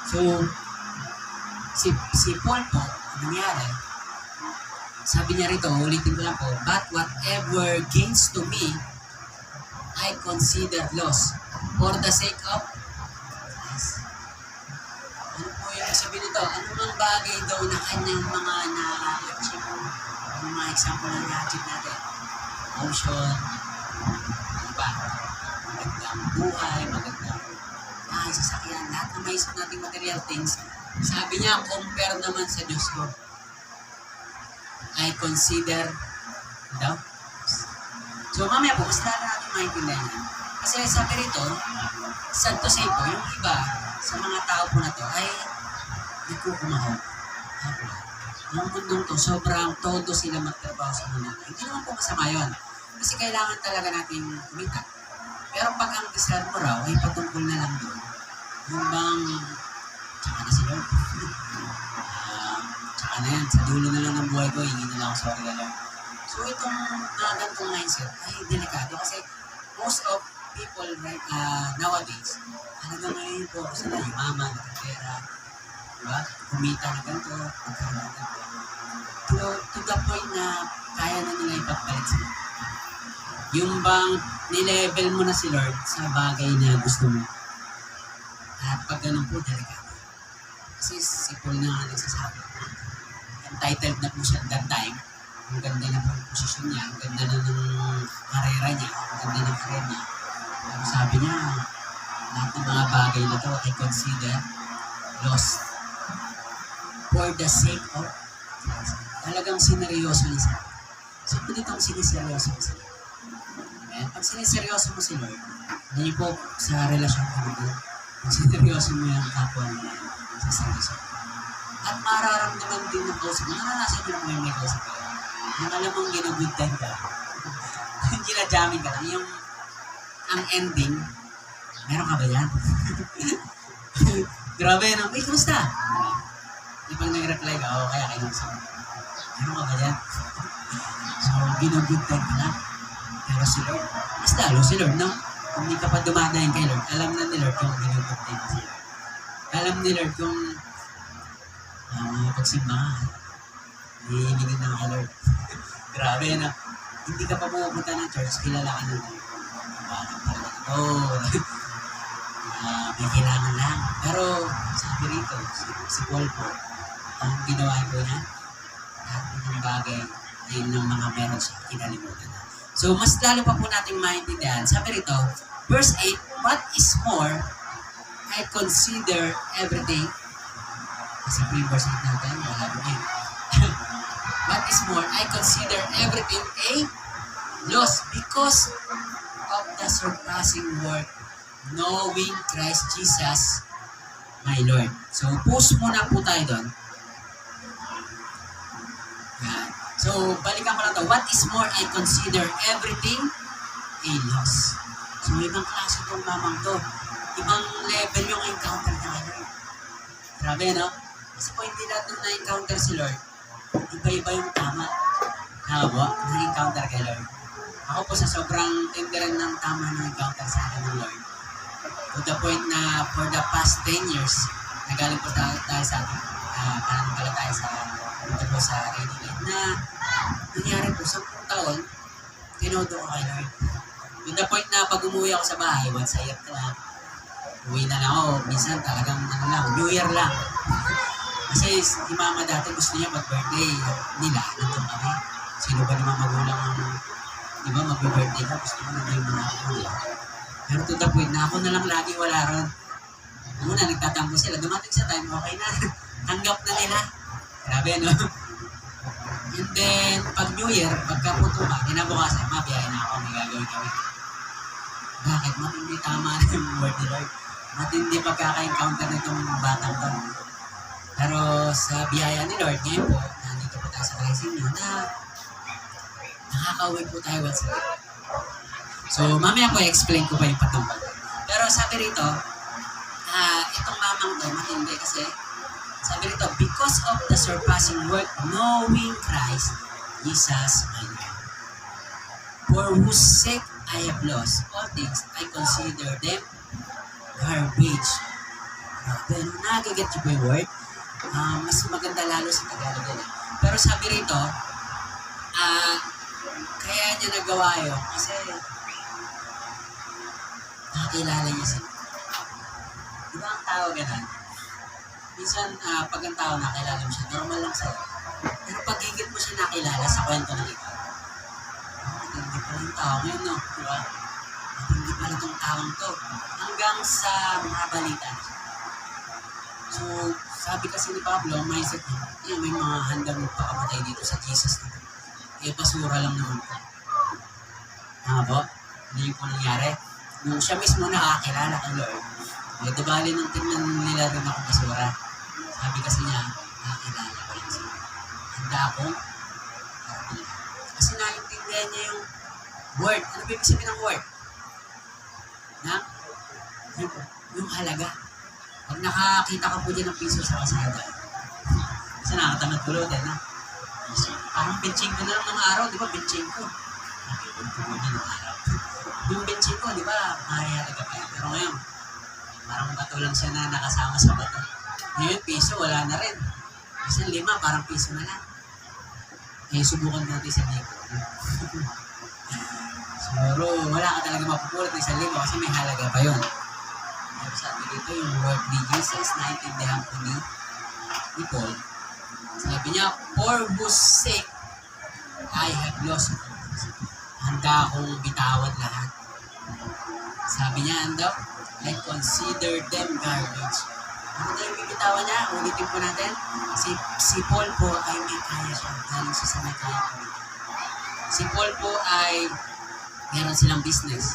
So, si Paul po, nangyari, sabi niya rito, ulitin ko lang po, but whatever gains to me, I consider loss for the sake of Christ. Ano po yung sabi nito? Ano mang bagay daw na kanyang mga na-achieve? Yung mga example na na-achieve natin? Motion, ano ba? Magandang buhay, magandang sasakyan, lahat ng maisip nating material things. Sabi niya, compare naman sa Diyos ko. I consider daw. So mamaya po, mas lalo natin maintindihan yan. Kasi sabi rito, sad to say po, yung iba sa mga tao po na to ay nagkukumahaw. Ang mundong to, sobrang todo sila magtrabaho sa mundo. Hindi naman po masama yun. Kasi kailangan talaga natin kumita. Pero pag ang desire mo raw ay patungkol na lang doon, yung bang, tsaka na si Lord. Tsaka na yan, sa dulo na lang ng buhay ko, hingin na lang ako sa Lord. So itong ganitong mindset ay delikado kasi most of people right nowadays, halagang ngayon po sa na yumaman, nagkapera, diba? Kumita na ganito, magkaroon na ganito. To the point na kaya na nila ipagpalit sila. Yung bang nilevel mo na si Lord sa bagay na gusto mo. At pag ganun po, delikado. Kasi si Paul na nagsasabi, entitled na po siya that time. Ang ganda na po ang posisyon niya, ang ganda na ng karera niya, ang ganda ng karir niya. Ang sabi niya, lahat ng mga bagay na ito ay consider lost for the sake of Christ. Talagang sineryoso niya siya. So, dito ang siniseryoso mo siya. Pag siniseryoso mo si Lord, hindi po sa relasyon ko dito, pag sineryoso mo yung kapwa mo na sa seryoso. At mararamdaman din ng kausap mo, naranasan nyo na kung may kausap kayo. Yung alam mong ginugod time ka, hindi na jamming ka lang. Yung ang ending, meron ka ba yan? Grabe na, wait, kumusta? Pag nag-reply ka, o kaya kinusap. Ano ka ba yan? So, ginugood time ka na. Pero si Lord, mas lalo si Lord, no? Kung hindi ka pa dumadahin kay Lord, alam na ni Lord kung ginugood time ka si Lord. Alam ni Lord kung mga pagsimba nga, hihingin na kay Lord. Grabe na. Hindi ka pa pupunta ng church, kilala ka na Lord. Bakit pa rin ito? May kailangan lang. Pero sabi rito, si Paul po, ang ginawa ko niya, lahat ng bagay ay ng mga meron siya, kinalimutan na. So, mas lalo pa po natin maintindihan. Sabi rito, verse 8, what is more, I consider everything. Kasi po yung verse 8 natin, wala po yun. What is more, I consider everything a loss because of the surpassing worth knowing Christ Jesus, my Lord. So, pause muna po tayo doon. Yan. So, balikan ko lang to. What is more, I consider everything a loss. So, ibang klase itong mamang to. Ibang level yung encounter niya kay Lord. Grabe, no? Kasi po, hindi lahat nung na-encounter si Lord, iba-iba yung tama. Tama po? Na-encounter kay Lord. Ako po sa sobrang tenderan ng tama na encounter sa akin ng Lord. To the point na for the past 10 years, nagaling po tayo sa ating pananampalataya sa dito po sa Ready Light na nangyari po 10 taon, tinodo ko kay Lord. To the point na pag umuwi ako sa bahay, once a year na lang, uwi na lang ako, minsan talagang New Year lang. Kasi si mama dati gusto niya mag-birthday nila, nandun kami. Sino ba naman magulang ang, di ba, mag-birthday ka, gusto mo nandun yung mga magulang. Pero to the point na ako na lang lagi wala ron. Muna, nagtatampo sila. Dumating sa time, okay na. Tanggap na nila. Grabe, no? And then, pag New Year, pagkaputo ka, kinabukasan, mabiyahin na ako, may gagawin kami. Bakit? Matindi tama na yung word ni Lord. Matindi pagkaka-encounter na itong batang to. Pero sa biyaya ni Lord, ngayon po, nandito po tayo sa Rising New na nakaka-uwi po tayo once again. So, mamaya po, explain ko pa yung patungkol. Pero sabi rito, itong mamang to, matindi kasi, sabi rito, because of the surpassing work, knowing Christ, Jesus, my Lord. For whose sake I have lost all things, I consider them garbage. Pero nagaget niyo po yung word, mas maganda lalo sa Tagalog yan. Pero sabi rito, kaya niya nagawa yun, kasi nakakilala niya siya. Di ba ang tao ganun? Minsan, pag ang tao nakilala mo siya, normal lang sa'yo. Pero pag higit mo siya nakilala sa kwento ng ikaw, matindi pala yung tao ngayon, no? Di ba? Matindi pala itong taong to. Hanggang sa mga balita. So, sabi kasi ni Pablo, ang mindset niya, may mga handang magpakamatay dito sa Jesus na. Basura lang naman po. Po? Hindi po nangyari. Nung siya mismo nakakilala kay Lord, dibali nung tingnan nila rin ako basura. Sabi kasi niya, nakakilala ko lang siya. Handa akong kasi naintindihan niya yung word. Ano ba ibig sabihin ng word? Na? Yung halaga. Pag nakakita ka po dyan ng piso sa kasada, kasi nakatamad pulutin, na? Parang benching ko na lang ng araw, di ba? Benching ko. Nakikita ko din ng araw. Yung benching ko, di ba? Mahalaga pa yun. Pero ngayon, parang bato lang siya na nakasama sa bato. Ngayon, piso, wala na rin. Kasi 5, parang piso na lang. Subukan natin sa 1,000. Siguro, wala ka talaga mapupulot ng 1,000 kasi may halaga pa yun. Sabi dito, yung word ni Jesus, naintindihan ko ni Paul. Sabi niya, for whose sake I have lost all things. Handa akong bitawan lahat. Sabi niya, ano? I consider them garbage. Ano na yung bibitawan niya? Ulitin po natin. Si Paul po ay may kaya siya. Galing siya sa may kaya po. Si Paul po ay meron silang business.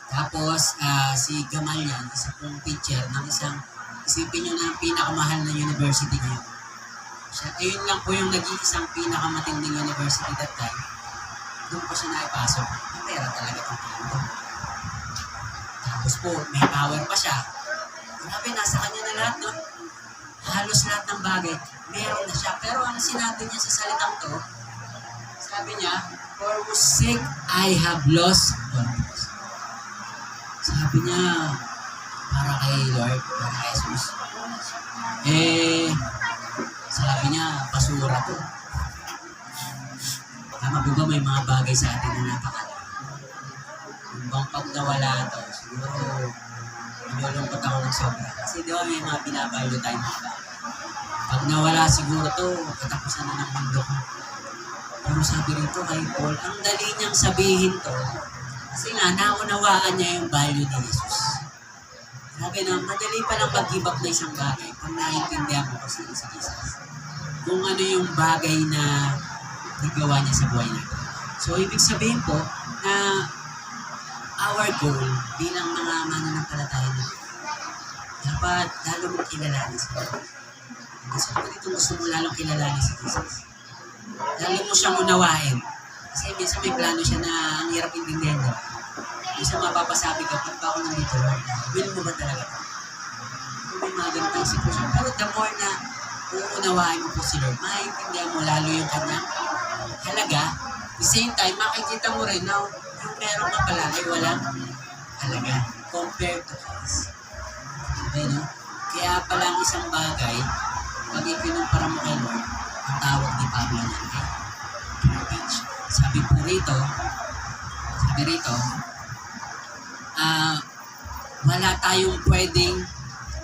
Tapos, si Gamaliel, isa pong teacher ng isang, isipin nyo na pinakamahal na university ngayon. Ayun lang po yung nag-iisang pinakamatinding university that time. Doon po siya naipasok. May pera talaga itong tao. Tapos po, may power pa siya. Grabe, nasa kanya na lahat, no? halos lahat ng bagay, meron na siya. Pero ang sinabi niya sa salitang to, sabi niya, for whose sake I have lost all things. Sabi niya, para kay Lord, para kay Jesus. Sabi niya, basura to. Tama po ba may mga bagay sa atin na napakalaga? Yung bang pag nawala to, siguro, nalulungkot ako ng sobra. Kasi di ba may mga binabalyo tayo mga bagay. Pag nawala siguro to, katapusan na ng mundo ko. Pero sabi rito kay Paul, ang dali niyang sabihin to, kasi nga, naunawaan niya yung value ni Jesus. Sabi na, madali palang mag-give up na isang bagay pag naiintindihan mo kasi si Jesus. Kung ano yung bagay na nagawa niya sa buhay natin. So, ibig sabihin po na our goal bilang mga mananampalataya na dapat lalo mong kilalanin si Jesus. Kasi po dito gusto mo lalong kilalanin si Jesus. Lalo mo siyang unawain. Kasi minsan may plano siya na ang hirap intindihan niya. Minsan mapapasabi ka, pag ba ako nandito, Lord, will mo ba talaga ito? Kung may mga ganitong sitwasyon. Pero the more na uunawain mo po si Lord, maintindihan mo lalo yung kanyang halaga. At the same time, makikita mo rin na yung meron ka pala ay walang halaga compared to us. Okay, no? Kaya pala ang isang bagay, pag ipinumpara mo kay Lord, ang tawag ni Pablo niya ay garbage. Sabi rito, wala tayong pwedeng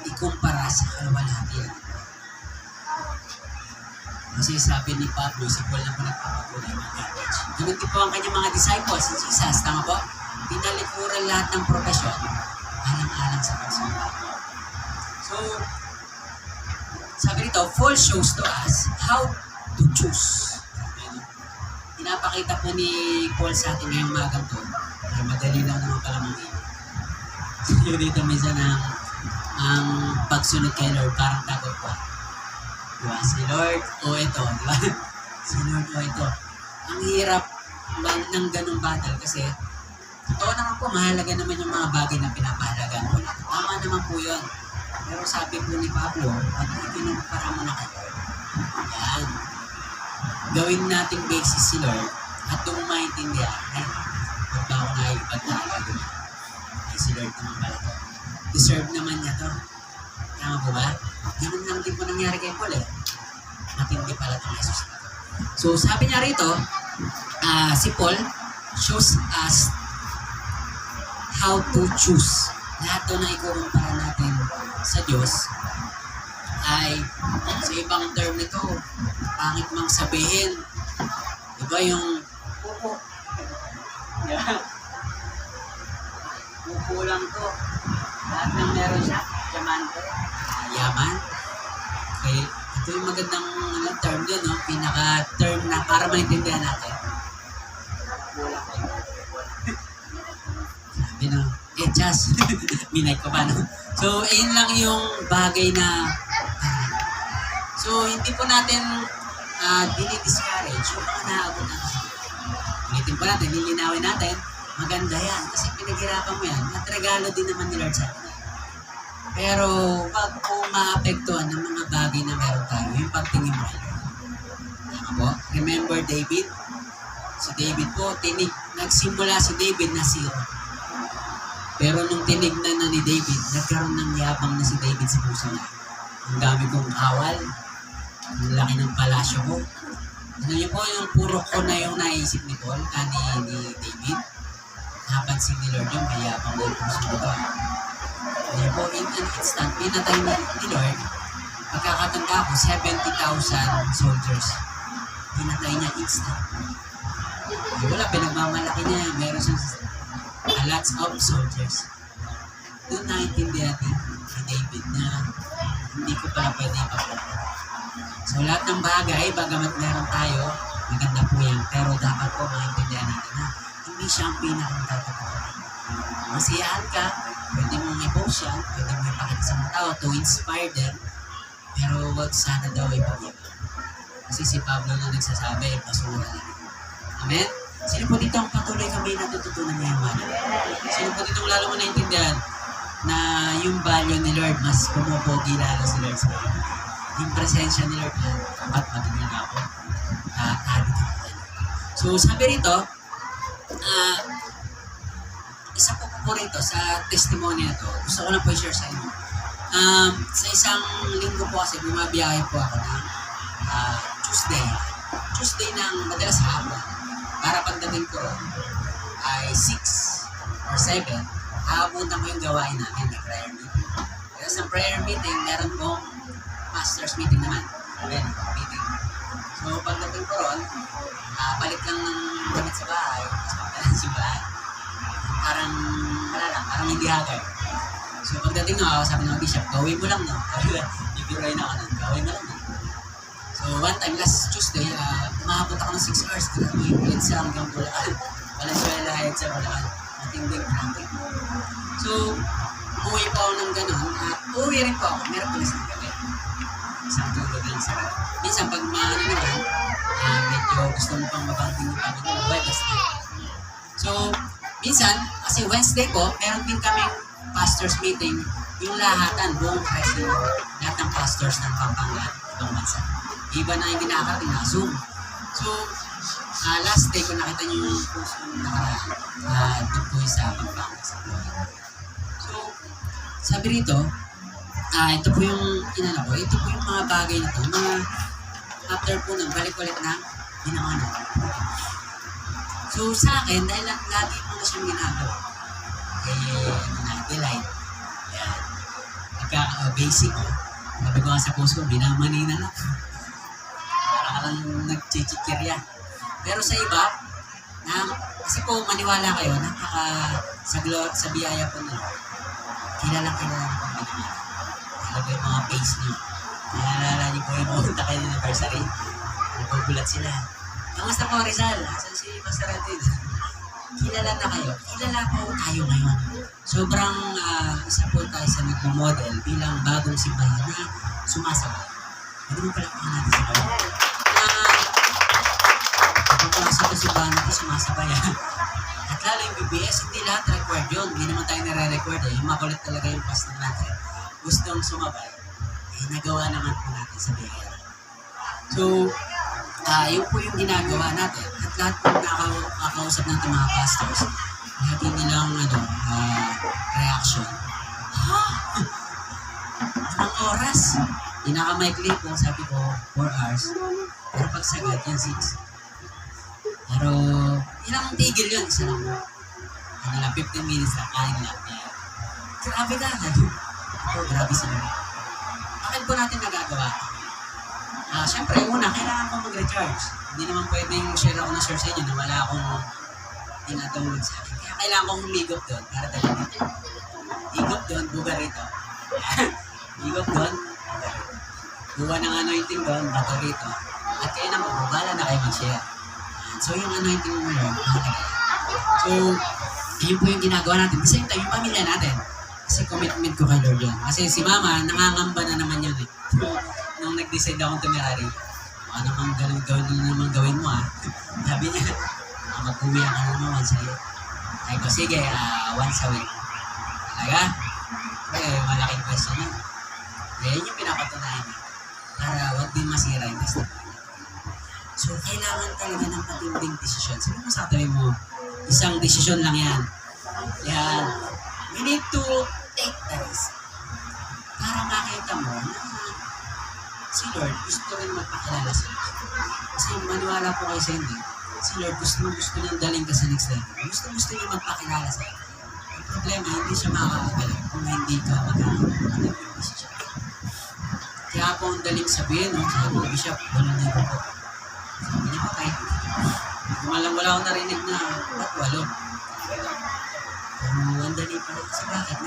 ikumpara sa kalwalhatian. Kasi sabi ni Pablo, si Paul na po nagpapakulay ng garbage. Ganun din po ang kanyang mga disciples, si Jesus, tama po? Pinalikuran lahat ng profesyon, alang-alang sa pagsunod. So, sabi rito, Paul shows to us how to choose. Pinapakita po ni Paul sa atin ngayong magang to, ay madali lang naman pala mamili. So, dito minsan ang pagsunod kay Lord, parang takot pa. Diba? Si Lord o ito, diba? Si Lord o ito. Ang hirap ng ganung battle kasi totoo naman po, mahalaga naman yung mga bagay na pinapahalagaan po natin. Tama naman po yun. Pero sabi po ni Pablo, pag ikinumpara mo na kay Lord, yan, gawin nating basis si Lord at doon mo maintindihan, ay, huwag ba ako nakikipagtalo? Ay, si Lord naman pala to. Deserve naman niya to. Tama po ba? Ganun lang din po nangyari kay Paul eh. Matindi pala itong Jesus na to. So, sabi niya rito, si Paul shows us how to choose. Lahat to na ikukumpara natin sa Diyos ay sa ibang term nito, pangit mang sabihin. Diba yung pupo? Pupo lang to. Lahat ng meron siya, diamante, yaman. Okay, ito yung magandang term din, no? Pinaka-term na para maintindihan natin. Pupo lang. Sabi no, just, minay ko ba, no? So, ayun lang yung bagay na so, hindi po natin dinidiscourage yung mga naabot natin. Ulitin po natin, lilinawin natin, maganda yan. Kasi pinaghirapan mo yan, at regalo din naman ni Lord sa atin. Pero, wag po maapektuhan ng mga bagay na meron tayo, yung pagtingin mo. Tama po? Remember David? Si David po, nagsimula si David na zero. Pero nung tinignan na ni David, nagkaroon ng yabang na si David sa puso niya. Ang dami kong awal, ang laki ng palasyo ko. Ano yun po, yung puro ko na yung naisip ni Paul, ni David. Napansin ni Lord yung may yabang na yung puso ko. Ano po, in an instant, pinatay ni Lord, pagkakatanda ko, 70,000 soldiers. Pinatay niya instant. Wala, pinagmamalaki niya, meron siyang lots of soldiers. Doon naintindihan ni David na hindi ko pala pwede ipapagod. So lahat ng bagay, bagamat meron tayo, maganda po yan. Pero dapat po maintindihan natin na hindi siya ang pinakang tatapunan. Masiyahan ka, pwede mong i-post yan, pwede mong ipakita sa mga tao to inspire them, pero wag sana daw ipag-ibig. Kasi si Pablo na nagsasabi, basura lang. Amen? Sino po dito ang patuloy kami natututunan ngayong mga? Sino po dito lalo mo naintindihan na yung value ni Lord mas pumupogi lalo si Lord sa mga? yung presensya ni Lord, dapat magiging ako. Added ako. So, sabi rito, isa po rito sa testimony na to, gusto ko lang po i-share sa inyo. Sa isang linggo po kasi, bumabiyahe po ako ng Tuesday ng madalas hapon, para pagdating ko ron ay 6 or 7, aabutan ko yung gawain natin na prayer meeting. Kaya sa prayer meeting, meron pong master's meeting naman. Meeting. So, pagdating ko ron, balik lang ng damit sa bahay, tapos pagdating sa bahay, parang, wala lang, parang hindi hagay. So, pagdating nyo ako, sabi ng bishop, gawin mo lang, no? Ibiroy na ako nun, gawin mo lang, no? So, one time, last Tuesday, umabot ako ng 6 hours, grabe, sa hanggang Bulaan. Valenzuela, higit sa Bulaan. Matinding traffic. So, umuwi pa ako ng ganun. Uuwi rin po ako, meron pala sa gabi. Isang tulog lang sa gabi. Minsan, pag maano naman, medyo gusto mo pang mabanding yung pagod ng Wednesday. So, minsan, kasi Wednesday po, meron din kaming pastors meeting, yung lahatan, buong president, lahat ng pastors ng Pampanga, ibang bansa. Iba na yung ginakarating na Zoom. So, last day ko nakita niyo yung post yung nakaraan, doon po sa Pampanga, sa Florida. So, sabi rito, ito po yung inano ko, ito po yung mga bagay na to, mga after po nun, balik ulit na ginawa natin. So, sa akin, dahil lagi mo na siyang ginagawa, delight. Yan. Basic. Sabi ko nga sa post ko, binamanina lang. Parang ka lang nagchichikirya. Pero sa iba, kasi po maniwala kayo, sa biyaya po nila, kilala po binigyan. Alam yung mga base niyo. Naalala niyo po yung pumunta kayo ng anniversary. Nagugulat sila. Kamusta po Rizal? Asan si Pastor Adil? Kilala na kayo. Kilala po tayo ngayon. Sobrang isa po tayo sa nagmamodel bilang bagong simbahan na sumasabay. Hindi mo pala po natin sa kayo. Kapag sa simbahan natin sumasabay. At lalo yung BBS, hindi lahat required yun. Hindi naman tayo nare-record eh. Yung makulit talaga yung pastor natin. Gustong sumabay. Nagawa naman po natin sa biyaya. So, yun po yung ginagawa natin. At lahat po nakakausap natin mga pastors, lagi nilang reaction. Anong oras? Pinakamaikli po, sabi ko, 4 hours. Pero pag sagad, yan 6. Pero, ilang tigil yun, isa lang. 15 minutes lang, kain lang. Grabe ka, grabe sila. Bakit po natin nagagawa? Siyempre, una, kailangan ko mag-recharge. Hindi naman pwedeng share ako na share sa inyo na wala akong tinatawag sa akin. Kaya kailangan kong ligop doon para talaga dito. Ligop doon, buga rito. Ligop doon, buga rito. Buwa ng anointing doon, bato rito. At kaya naman, bubala na kayo mag-share. So, yung anointing mo yun, so, yun po yung ginagawa natin. Kasi yung pamilya natin. Kasi commitment ko kay Lord yan. Kasi si Mama, nangangamba na naman yun eh. Nung nag-decide akong tumirari, baka naman gawin mo Sabi niya, mag-uwi ka na naman once a week. Ay ko, sige, once a week. Talaga? Malaking question yun. Yun yung pinapatunayan niya. Para wag din masira yung testimony. So, kailangan talaga ng patinding desisyon. Sabi mo sa tabi mo, isang desisyon lang yan. Yan. We need to take the risk. Para makita mo na si Lord gusto rin magpakilala sa iyo. Kasi maniwala po kayo sa hindi. Si Lord gusto niyang daling ka sa next level. Gusto niya magpakilala sa iyo. Ang problema, hindi siya makakagaling kung hindi ka magkakaroon ng decision. Kaya po ang daling sabihin, sabi ko, Bishop, walang dito po. Sabi niya, okay. Wala akong narinig na, ba't 8? Pero ang dali pala kasi bakit?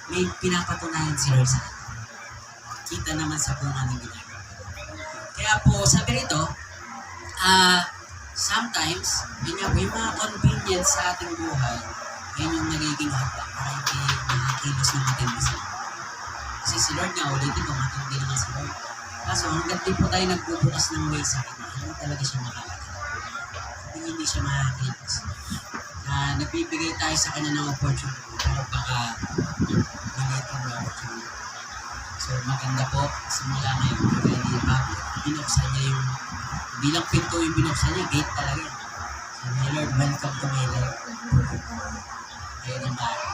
May pinapatunayan si Lord sa atin. Kita naman sa bunga ng ginagawa. Kaya po, sabi rito, sometimes, yung mga convenience sa ating buhay, yun yung nagiging habang para hindi makakilos ng matindi sa Lord. Kasi si Lord nga, ulitin ko, matindi naman si Lord. Kaso, hanggang din po tayo nagbubukas ng way sa kanya, hindi talaga siya makakita. Hindi siya makakilos. Nagbibigay tayo sa kanya ng opportunity, pero baka maliit ang opportunity. So maganda po, simula ngayon, kaya ni Pablo, binuksan niya yung, bilang pinto yung binuksan niya, gate talaga. So, my Lord, welcome to my life. Kaya ni Pablo.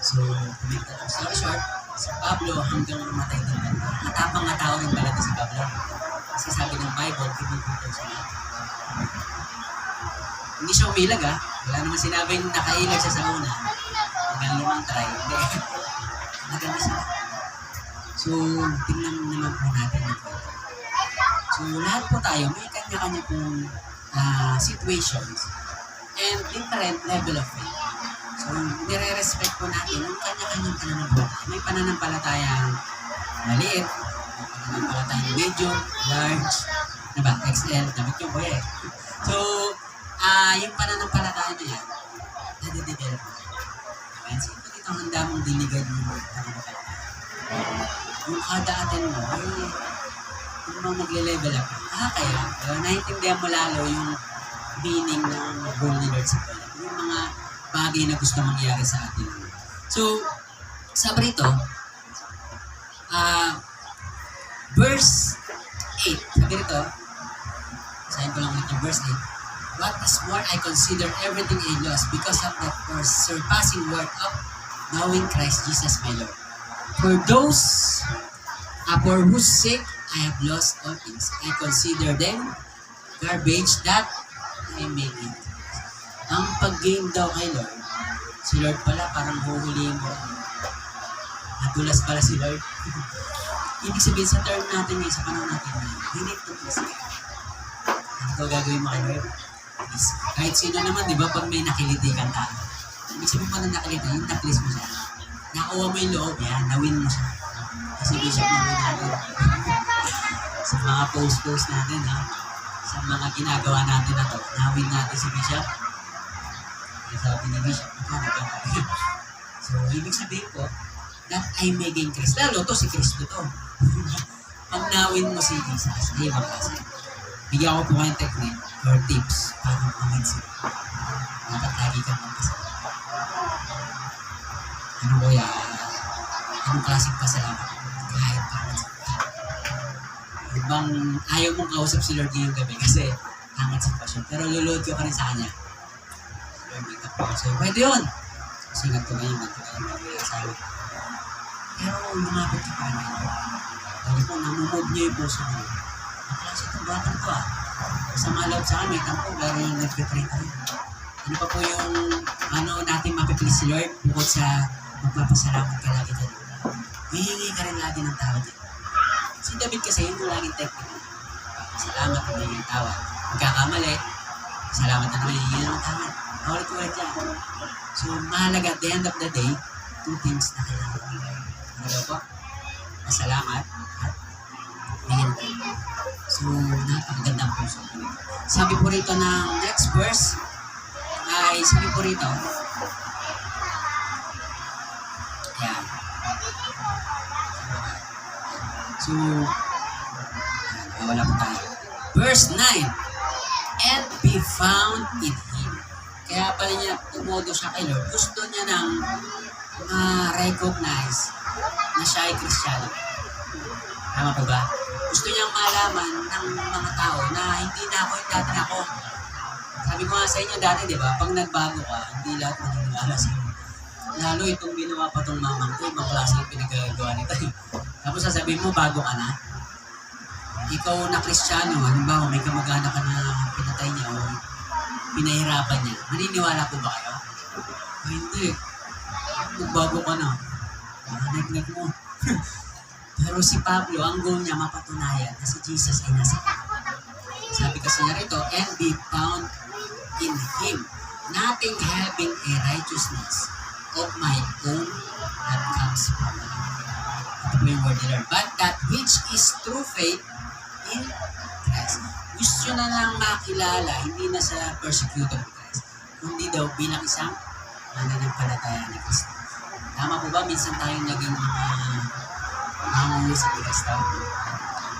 So, to make the long story short, si Pablo hanggang mamatay din ganito. Matapang na tao rin talaga si Pablo. Kasi sabi ng Bible, piniputol siya. Hindi siya umilag Wala naman sinabing nakailag siya sa una. Hanggang 5 try. Hindi. Maganda siya. So, tingnan naman po natin ito. So, lahat po tayo, may kanya-kanya pong situations and different level of faith. So, nire-respect po natin ang kanya-kanyang pananampalataya. May pananampalatayang maliit, may pananampalatayang medium, large, XL, damit yung kuya eh. So, yung pananampalataya na yan, nade-develop mo. Kaya sino dito ang handa mong diligan yung pananampalataya? Yung kada atin mo, kung magle-level up, kaya, naiintindihan mo lalo yung meaning ng goal ni Lord sa buhay. Yung mga bagay na gusto mangyari sa atin. So, sabi rito, verse 8, sabi rito, sabihin ko lang ulit yung verse 8, what is more, I consider everything a loss because of the surpassing worth of knowing Christ Jesus my Lord. For whose sake I have lost all things, I consider them garbage that I may gain. Ang pag-gain daw kay Lord, si Lord pala parang huhulihin mo. Nadulas pala si Lord. Ibig sabihin sa term natin ngayon, sa panahon natin ngayon, we need to please God. Ano ito gagawin mo kay Lord? Please. Kahit sino naman, di ba, pag may nakiliti kang tao, ibig sabihin pa na nakiliti, yung na-please mo siya. Nakuha mo yung loob, yan, nawin mo siya. Kasi Bishop nawin natin. Sa mga post natin, sa mga ginagawa natin na to, nawin natin si Bishop. Kaya sabi ni Bishop, so, ibig sabihin po, that I may gain Christ. Lalo to, si Kristo to. Pag nawin mo si Jesus, ay ibang kasi. Bigyan ko po kayong technique or tips para mawin sila. Dapat lagi kang magpasalamat. Ano kuya, anong klaseng pasalamat? Kahit para sa ibang ayaw mong kausap si Lord ngayong gabi kasi hangat sitwasyon. Pero lulod ko ka rin sa kanya. Lord, may kapag sa'yo. Pwede yun. Kasi ganito ngayon, may asawa. Pero lumapit ka pa rin ngayon. Dahil po, namumove niya yung puso mo. Ang klase itong batang to Sa malawag sa amin, tampo, pero yung nagpipray ka rin. Ano pa po yung natin mapipili si Lord bukod sa magpapasalamat ka lagi dyan. Hihingi ka rin lagi ng tawad dyan. Si David kasi yun yung laging technique. Salamat na may tawad. Magkakamali, salamat na naman, hihingi ng tawad. Ulit-ulit yan. So, mahalaga at the end of the day, 2 things na kailangan ng Lord. Ano po? Pasalamat at hingin ka. So, napakagandang puso. Sabi po rito ng next verse, ay sabi po rito, yan. So, wala po tayo. Verse 9, and be found in Him. Kaya pala niya tumodo siya kay Lord. Gusto niya nang ma-recognize na siya ay Kristiyano. Tama po ba? Gusto niyang malaman ng mga tao na hindi na ako yung dati na ako. Sabi ko nga sa inyo dati, di ba? Pag nagbago ka, hindi lahat maniniwala sa inyo. Lalo itong ginawa pa itong mamang ko, ibang klase yung pinagagawa nito. Tapos sasabihin mo, bago ka na. Ikaw na Kristiyano, halimbawa may kamag-anak ka na pinatay niya o pinahirapan niya. Maniniwala po ba kayo? Hindi. Magbago ka na. Nag-nag mo. Pero si Pablo, ang goal niya mapatunayan na si Jesus ay nasa kanya. Sabi kasi niya rito, and be found in Him, nothing having a righteousness of my own that comes from the Lord. Ito po yung word ni Lord. But that which is true faith in Christ. Gusto na nang makilala, hindi na sa persecutor of Christ, kundi daw bilang isang mananampalataya ni Kristo. Tama po ba? Minsan tayong naging mga nangulo sa Kristo.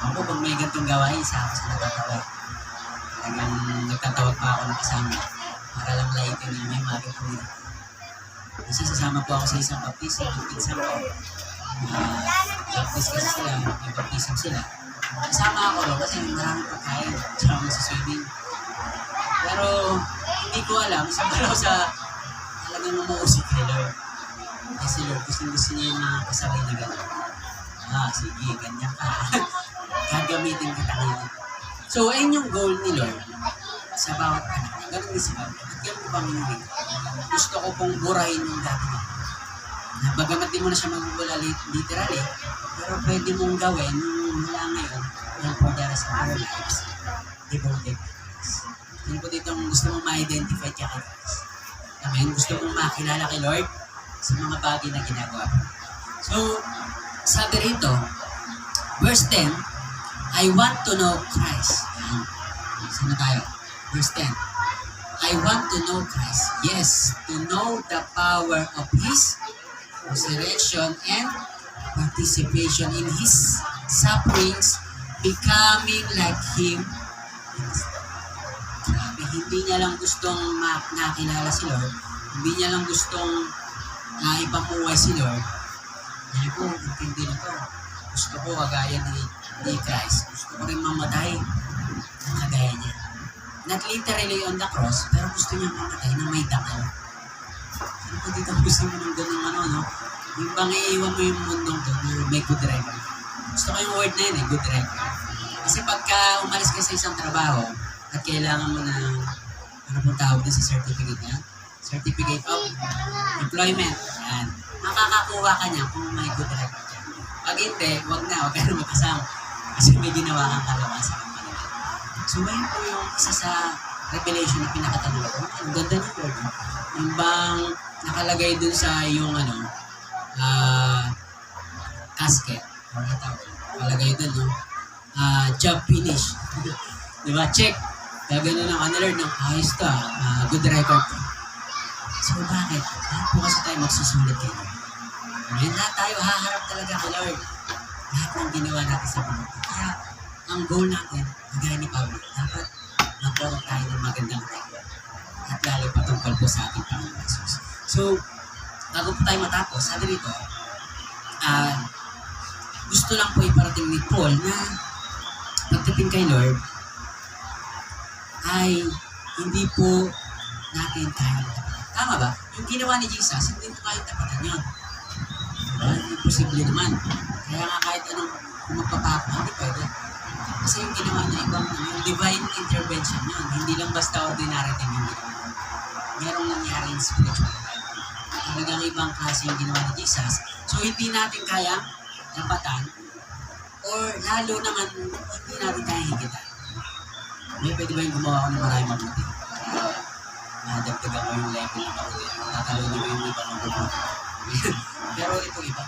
Ako, pag may gantong gawain, sa ako sa natatawag. Talagang nagtatawag pa ako ng kasama para lang laitin yung may mga gantong. Kasi sasama po ako sa isang baptism, yung pinsan ko. Baptist kasi sila, may baptism sila. Kasama ako rin kasi maraming pagkain. Tsaka swimming. Pero hindi ko alam, isa pa raw sa talagang umuusik kay Lord. Kasi Lord, gusto niya yung mga kasabay na gano'n. Sige, ganyan ka. Gagamitin kita ngayon. So, ayun yung goal ni Lord sa bawat anak niya. Ganun din si Pablo. At ganun ko bang minulit? Gusto ko pong burahin yung dati niya. Na bagamat di mo na siya magugula literally, pero pwede mong gawin yung mula ngayon, yung for the rest of our lives, devoted to Christ. Yun po dito gusto mong ma-identify kaya kay Christ. Amen? Gusto mong makilala kay Lord sa mga bagay na ginagawa. So, sabi rito, verse 10, I want to know Christ. Saan na tayo? Verse 10. I want to know Christ. Yes, to know the power of His resurrection and participation in His sufferings, becoming like Him. Grabe, hindi niya lang gustong nakilala si Lord. Hindi niya lang gustong ipamuhay si Lord. Hindi po, intindi na to. Gusto ko kagaya ni Christ. Gusto ko rin mamatay na kagaya niya. Not literally on the cross, pero gusto niya mamatay na may dangal. Ano po dito gusto mo ng ganun no? Yung bang iiwan mo yung mundong to na may good record. Gusto ko yung word na yun good record. Kasi pagka umalis ka sa isang trabaho at kailangan mo ng ano pong tawag din sa certificate niya? Certificate of Employment. Yan. Makakakuha ka niya kung may good record yan. Pag hindi, wag ka na makasama. Kasi may ginawa kang kalawan sa company. So, ngayon po yung isa sa revelation na pinakatanong ko. Ang ganda ng word. Yung bang nakalagay dun sa yung casket. Or nakalagay dun, no? Job finish. Diba? Check. Gagano ng Lord ng ayos to. Good record. So, bakit? Lahat po kasi tayo magsusulit kayo. Ngayon lahat tayo haharap talaga kay Lord. Lahat ng ginawa natin sa buhay. Kaya, ang goal natin, kagaya ni Pablo, dapat magkaroon tayo ng magandang record. At lalo patungkol po sa ating Panginoon Jesus. So, bago po tayo matapos, sabi rito, gusto lang po iparating ni Paul na pagdating kay Lord, ay hindi po natin kayang tapatan. Tama ba? Yung ginawa ni Jesus, hindi po kayang tapatan yun. Diba? Imposible naman. Kaya nga kahit anong magpapako, hindi pwede. Kasi yung ginawa niya ibang yung divine intervention yun. Hindi lang basta ordinary thing yung ginawa. Merong nangyari in spiritual life. Talagang ibang klase yung ginawa ni Jesus. So hindi natin kayang tapatan or lalo naman hindi natin kayang higitan. May pwede ba yung gumawa ko ng maraming mabuti? Dagdagan ko yung level ng mabuti. Tatalo niyo yung iba ng mabuti. Pero ito iba.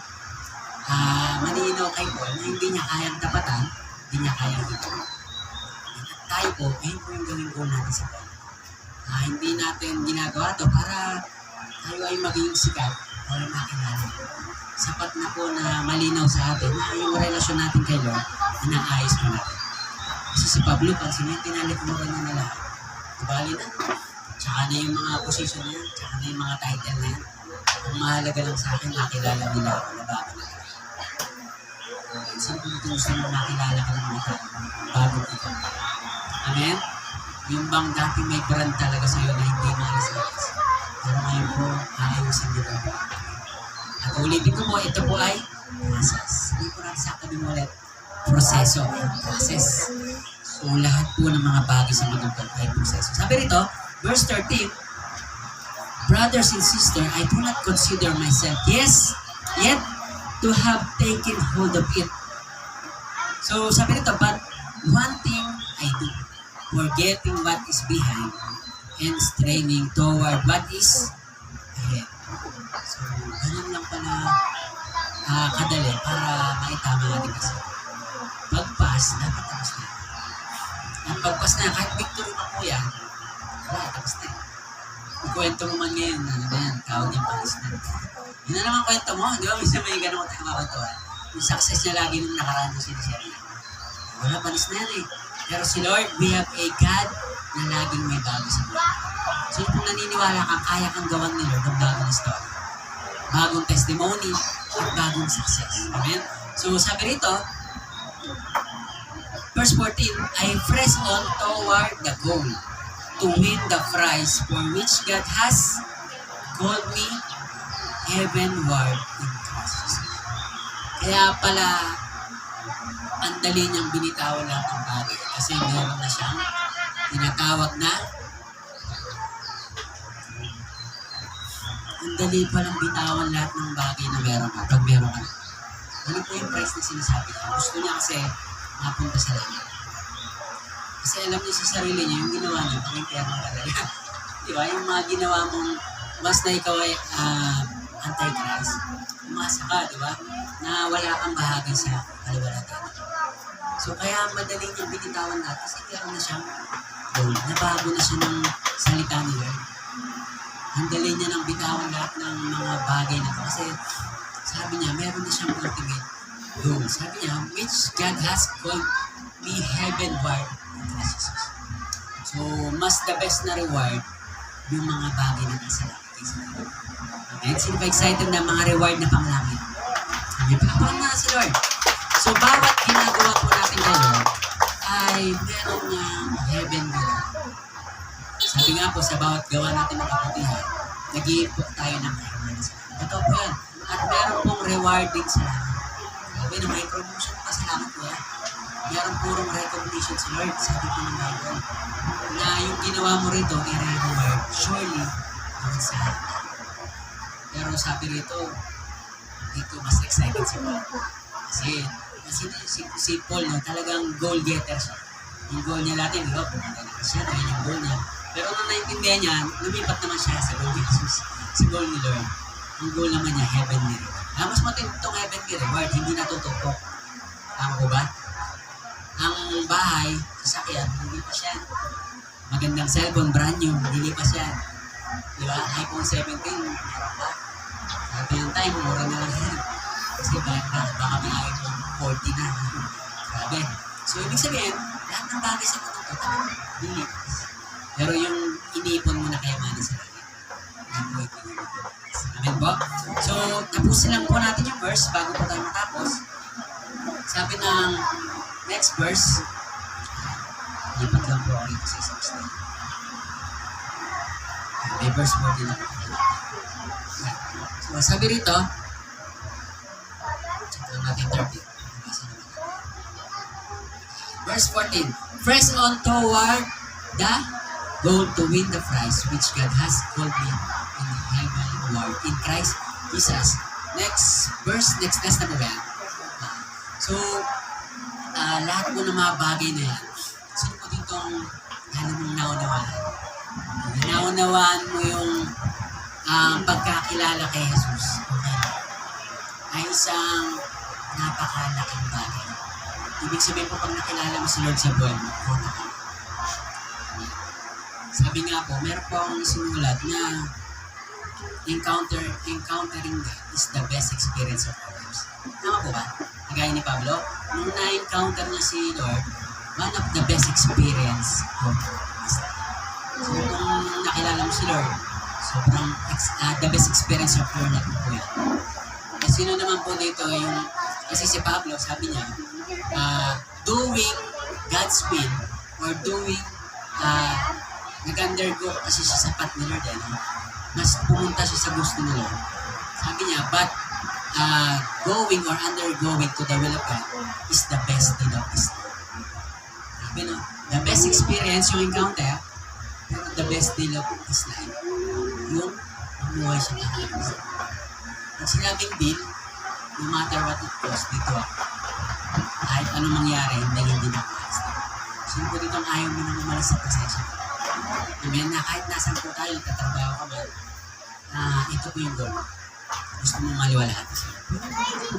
Maninaw kay Paul na hindi niya kayang tapatan, hindi niya kayang higitan. Tayo po, ayun po yung gawin ko natin sa Paul. Hindi natin ginagawa to para tayo ay maging sikat o makilala. Sapat na po na malinaw sa atin na yung relasyon natin kay Lord, inaayos mo natin. Kasi si Pablo, pansin niya, tinalikuran niya na lahat. Ibali na. Tsaka na yung mga position na yan, tsaka na yung mga title na yan. Ang mahalaga lang sa akin, nakilala nila ako na bago na lang. Sino kung gusto mo nakilala ka ng mga tao, bago dito. Amen? Yung bang dati may brand talaga sa'yo na hindi maalis-alis. Pero ngayon po, ayusin nila po. At ulitin ko po, ito po ay process. Hindi po natin sa akin ulit. Proseso. Process. So, lahat po ng mga bagay sa mundo ay proseso. Sabi rito, verse 13, brothers and sisters, I do not consider myself, yes, yet to have taken hold of it. So, sabi rito, but one thing I do, forgetting what is behind and straining toward what is ahead. So, ganun lang pala kadali para maitama natin kasi. Pagpas, dapat tapos na. Ang pagpas na, kahit victory pa po yan, wala, tapos na. Ikwento mo man ngayon, tawag yung panis na. Yun na naman kwento mo, di ba? Minsan may ganun ko tayo makakwentuhan. Yung success niya lagi nung nakaraan mo sinisiri. Wala, panis na yan eh. Pero si Lord, we have a God na laging may bago sa buhay. So kung naniniwala ka, kaya kang gawan ni Lord ang bagong story. Bagong testimony at bagong success. Amen? So sabi rito, verse 14, I press on toward the goal to win the prize for which God has called me heavenward in Christ Jesus. Kaya pala, ang dali niyang binitawan lahat ng bagay kasi meron na siyang tinatawag na ang dali palang bitawan lahat ng bagay na meron ka pag meron ka. Ano po yung price na sinasabi niya? Gusto niya kasi mapunta sa langit. Kasi alam niya sa sarili niya, yung ginawa niya, pang-impyerno talaga. Di ba? Yung mga ginawa mong, mas na ikaw ay anti-Christ, umasa ka, di ba? Na wala kang bahagi sa kaliwalatian. So kaya madali niyang binitawan lahat kasi meron na siyang goal. Nabago na siya ng salita ni Lord. Ang dali niya nang bitawan lahat ng mga bagay na ito. Kasi sabi niya, meron na siyang ultimate goal. Sabi niya, which God has called me heavenward in Christ Jesus. So, mas the best na reward yung mga bagay na nasa langit. Amen? Sino ba excited na mga reward na panglangit? Sabi pa, ako na si Lord. So, bawat ginagawa po natin ngayon ay meron niyang heaven reward. Sabi nga po, sa bawat gawa natin ng kabutihan, nag-iipot tayo ng kailangan sa langit. Totoo po yan. At meron pong rewarding sa langit. Sabi na may promotion pa sa langit po yan. Meron purong recognition sa Lord. Sabi po ng Bible, na yung ginawa mo rito, i-reward surely doon sa langit. Pero sabi rito, dito mas excited si Paul. Kasi si Paul, no, talagang goal getter siya. Yung goal niya natin, di ba? Pumunta na siya, na yung goal niya. Pero nung naintindihan niya, lumipat naman siya sa goal ni Jesus, sa goal ni Lord. Ang goal naman niya, heavenly reward. Mas matindong heavenly reward, hindi natutupok. Tama ko ba? Ang bahay, sasakyan, hindi pa siya. Magandang cellphone, brand new, hindi pa siya. Di ba? iPhone 17, meron pa. Sabi yung time, mura na lang yan. Kasi baka may iPhone 40 na. Grabe. So, ibig sabihin, lahat ng bagay sa mundo ko, lilipas. Pero yung iniipon mo na kayamanan sa langit, yan po ito. Amen po? So, tapusin lang po natin yung verse bago po tayo matapos. Sabi ng next verse, lipat lang po ako dito sa isang slide. May verse 14 na po. So, sabi rito, check lang natin 30. Verse 14, press on toward the goal to win the prize which God has called me in heaven, Lord, in Christ Jesus. Next verse, next na po ba yan? So, lahat po ng mga bagay na yan, sino po ditong lalo mong naunawaan? Naunawaan mo yung pagkakilala kay Jesus. Okay. Ay isang napakalaking bagay. Ibig sabihin po, pag nakilala mo si Lord sa buhay mo, sabi nga po, meron po akong sinulat na encountering God is the best experience of our lives. Tama po ba? Nagaya ni Pablo, nung na-encounter niya si Lord, one of the best experience of his life. So kung nakilala mo si Lord, sobrang the best experience of your life po yan. At sino naman po dito yung, kasi si Pablo, sabi niya, doing God's will or doing nag-undergo kasi siya sa path ni Lord, mas pumunta siya sa gusto ni Lord. Sabi niya, but going or undergoing to the will of God is the best deal of his life. Sabi no, the best experience yung encounter, pero the best deal of his life, yung umuhay siya ng Diyos. Pag sinabing deal, no matter what it costs, dito ako. Kahit anong mangyari, hindi na umalis. Sino po dito ang ayaw mo nang umalis sa presensya? Amen, na kahit nasan po tayo, nagtatrabaho ka man, ito po yung goal. Gusto mong maliwalahat.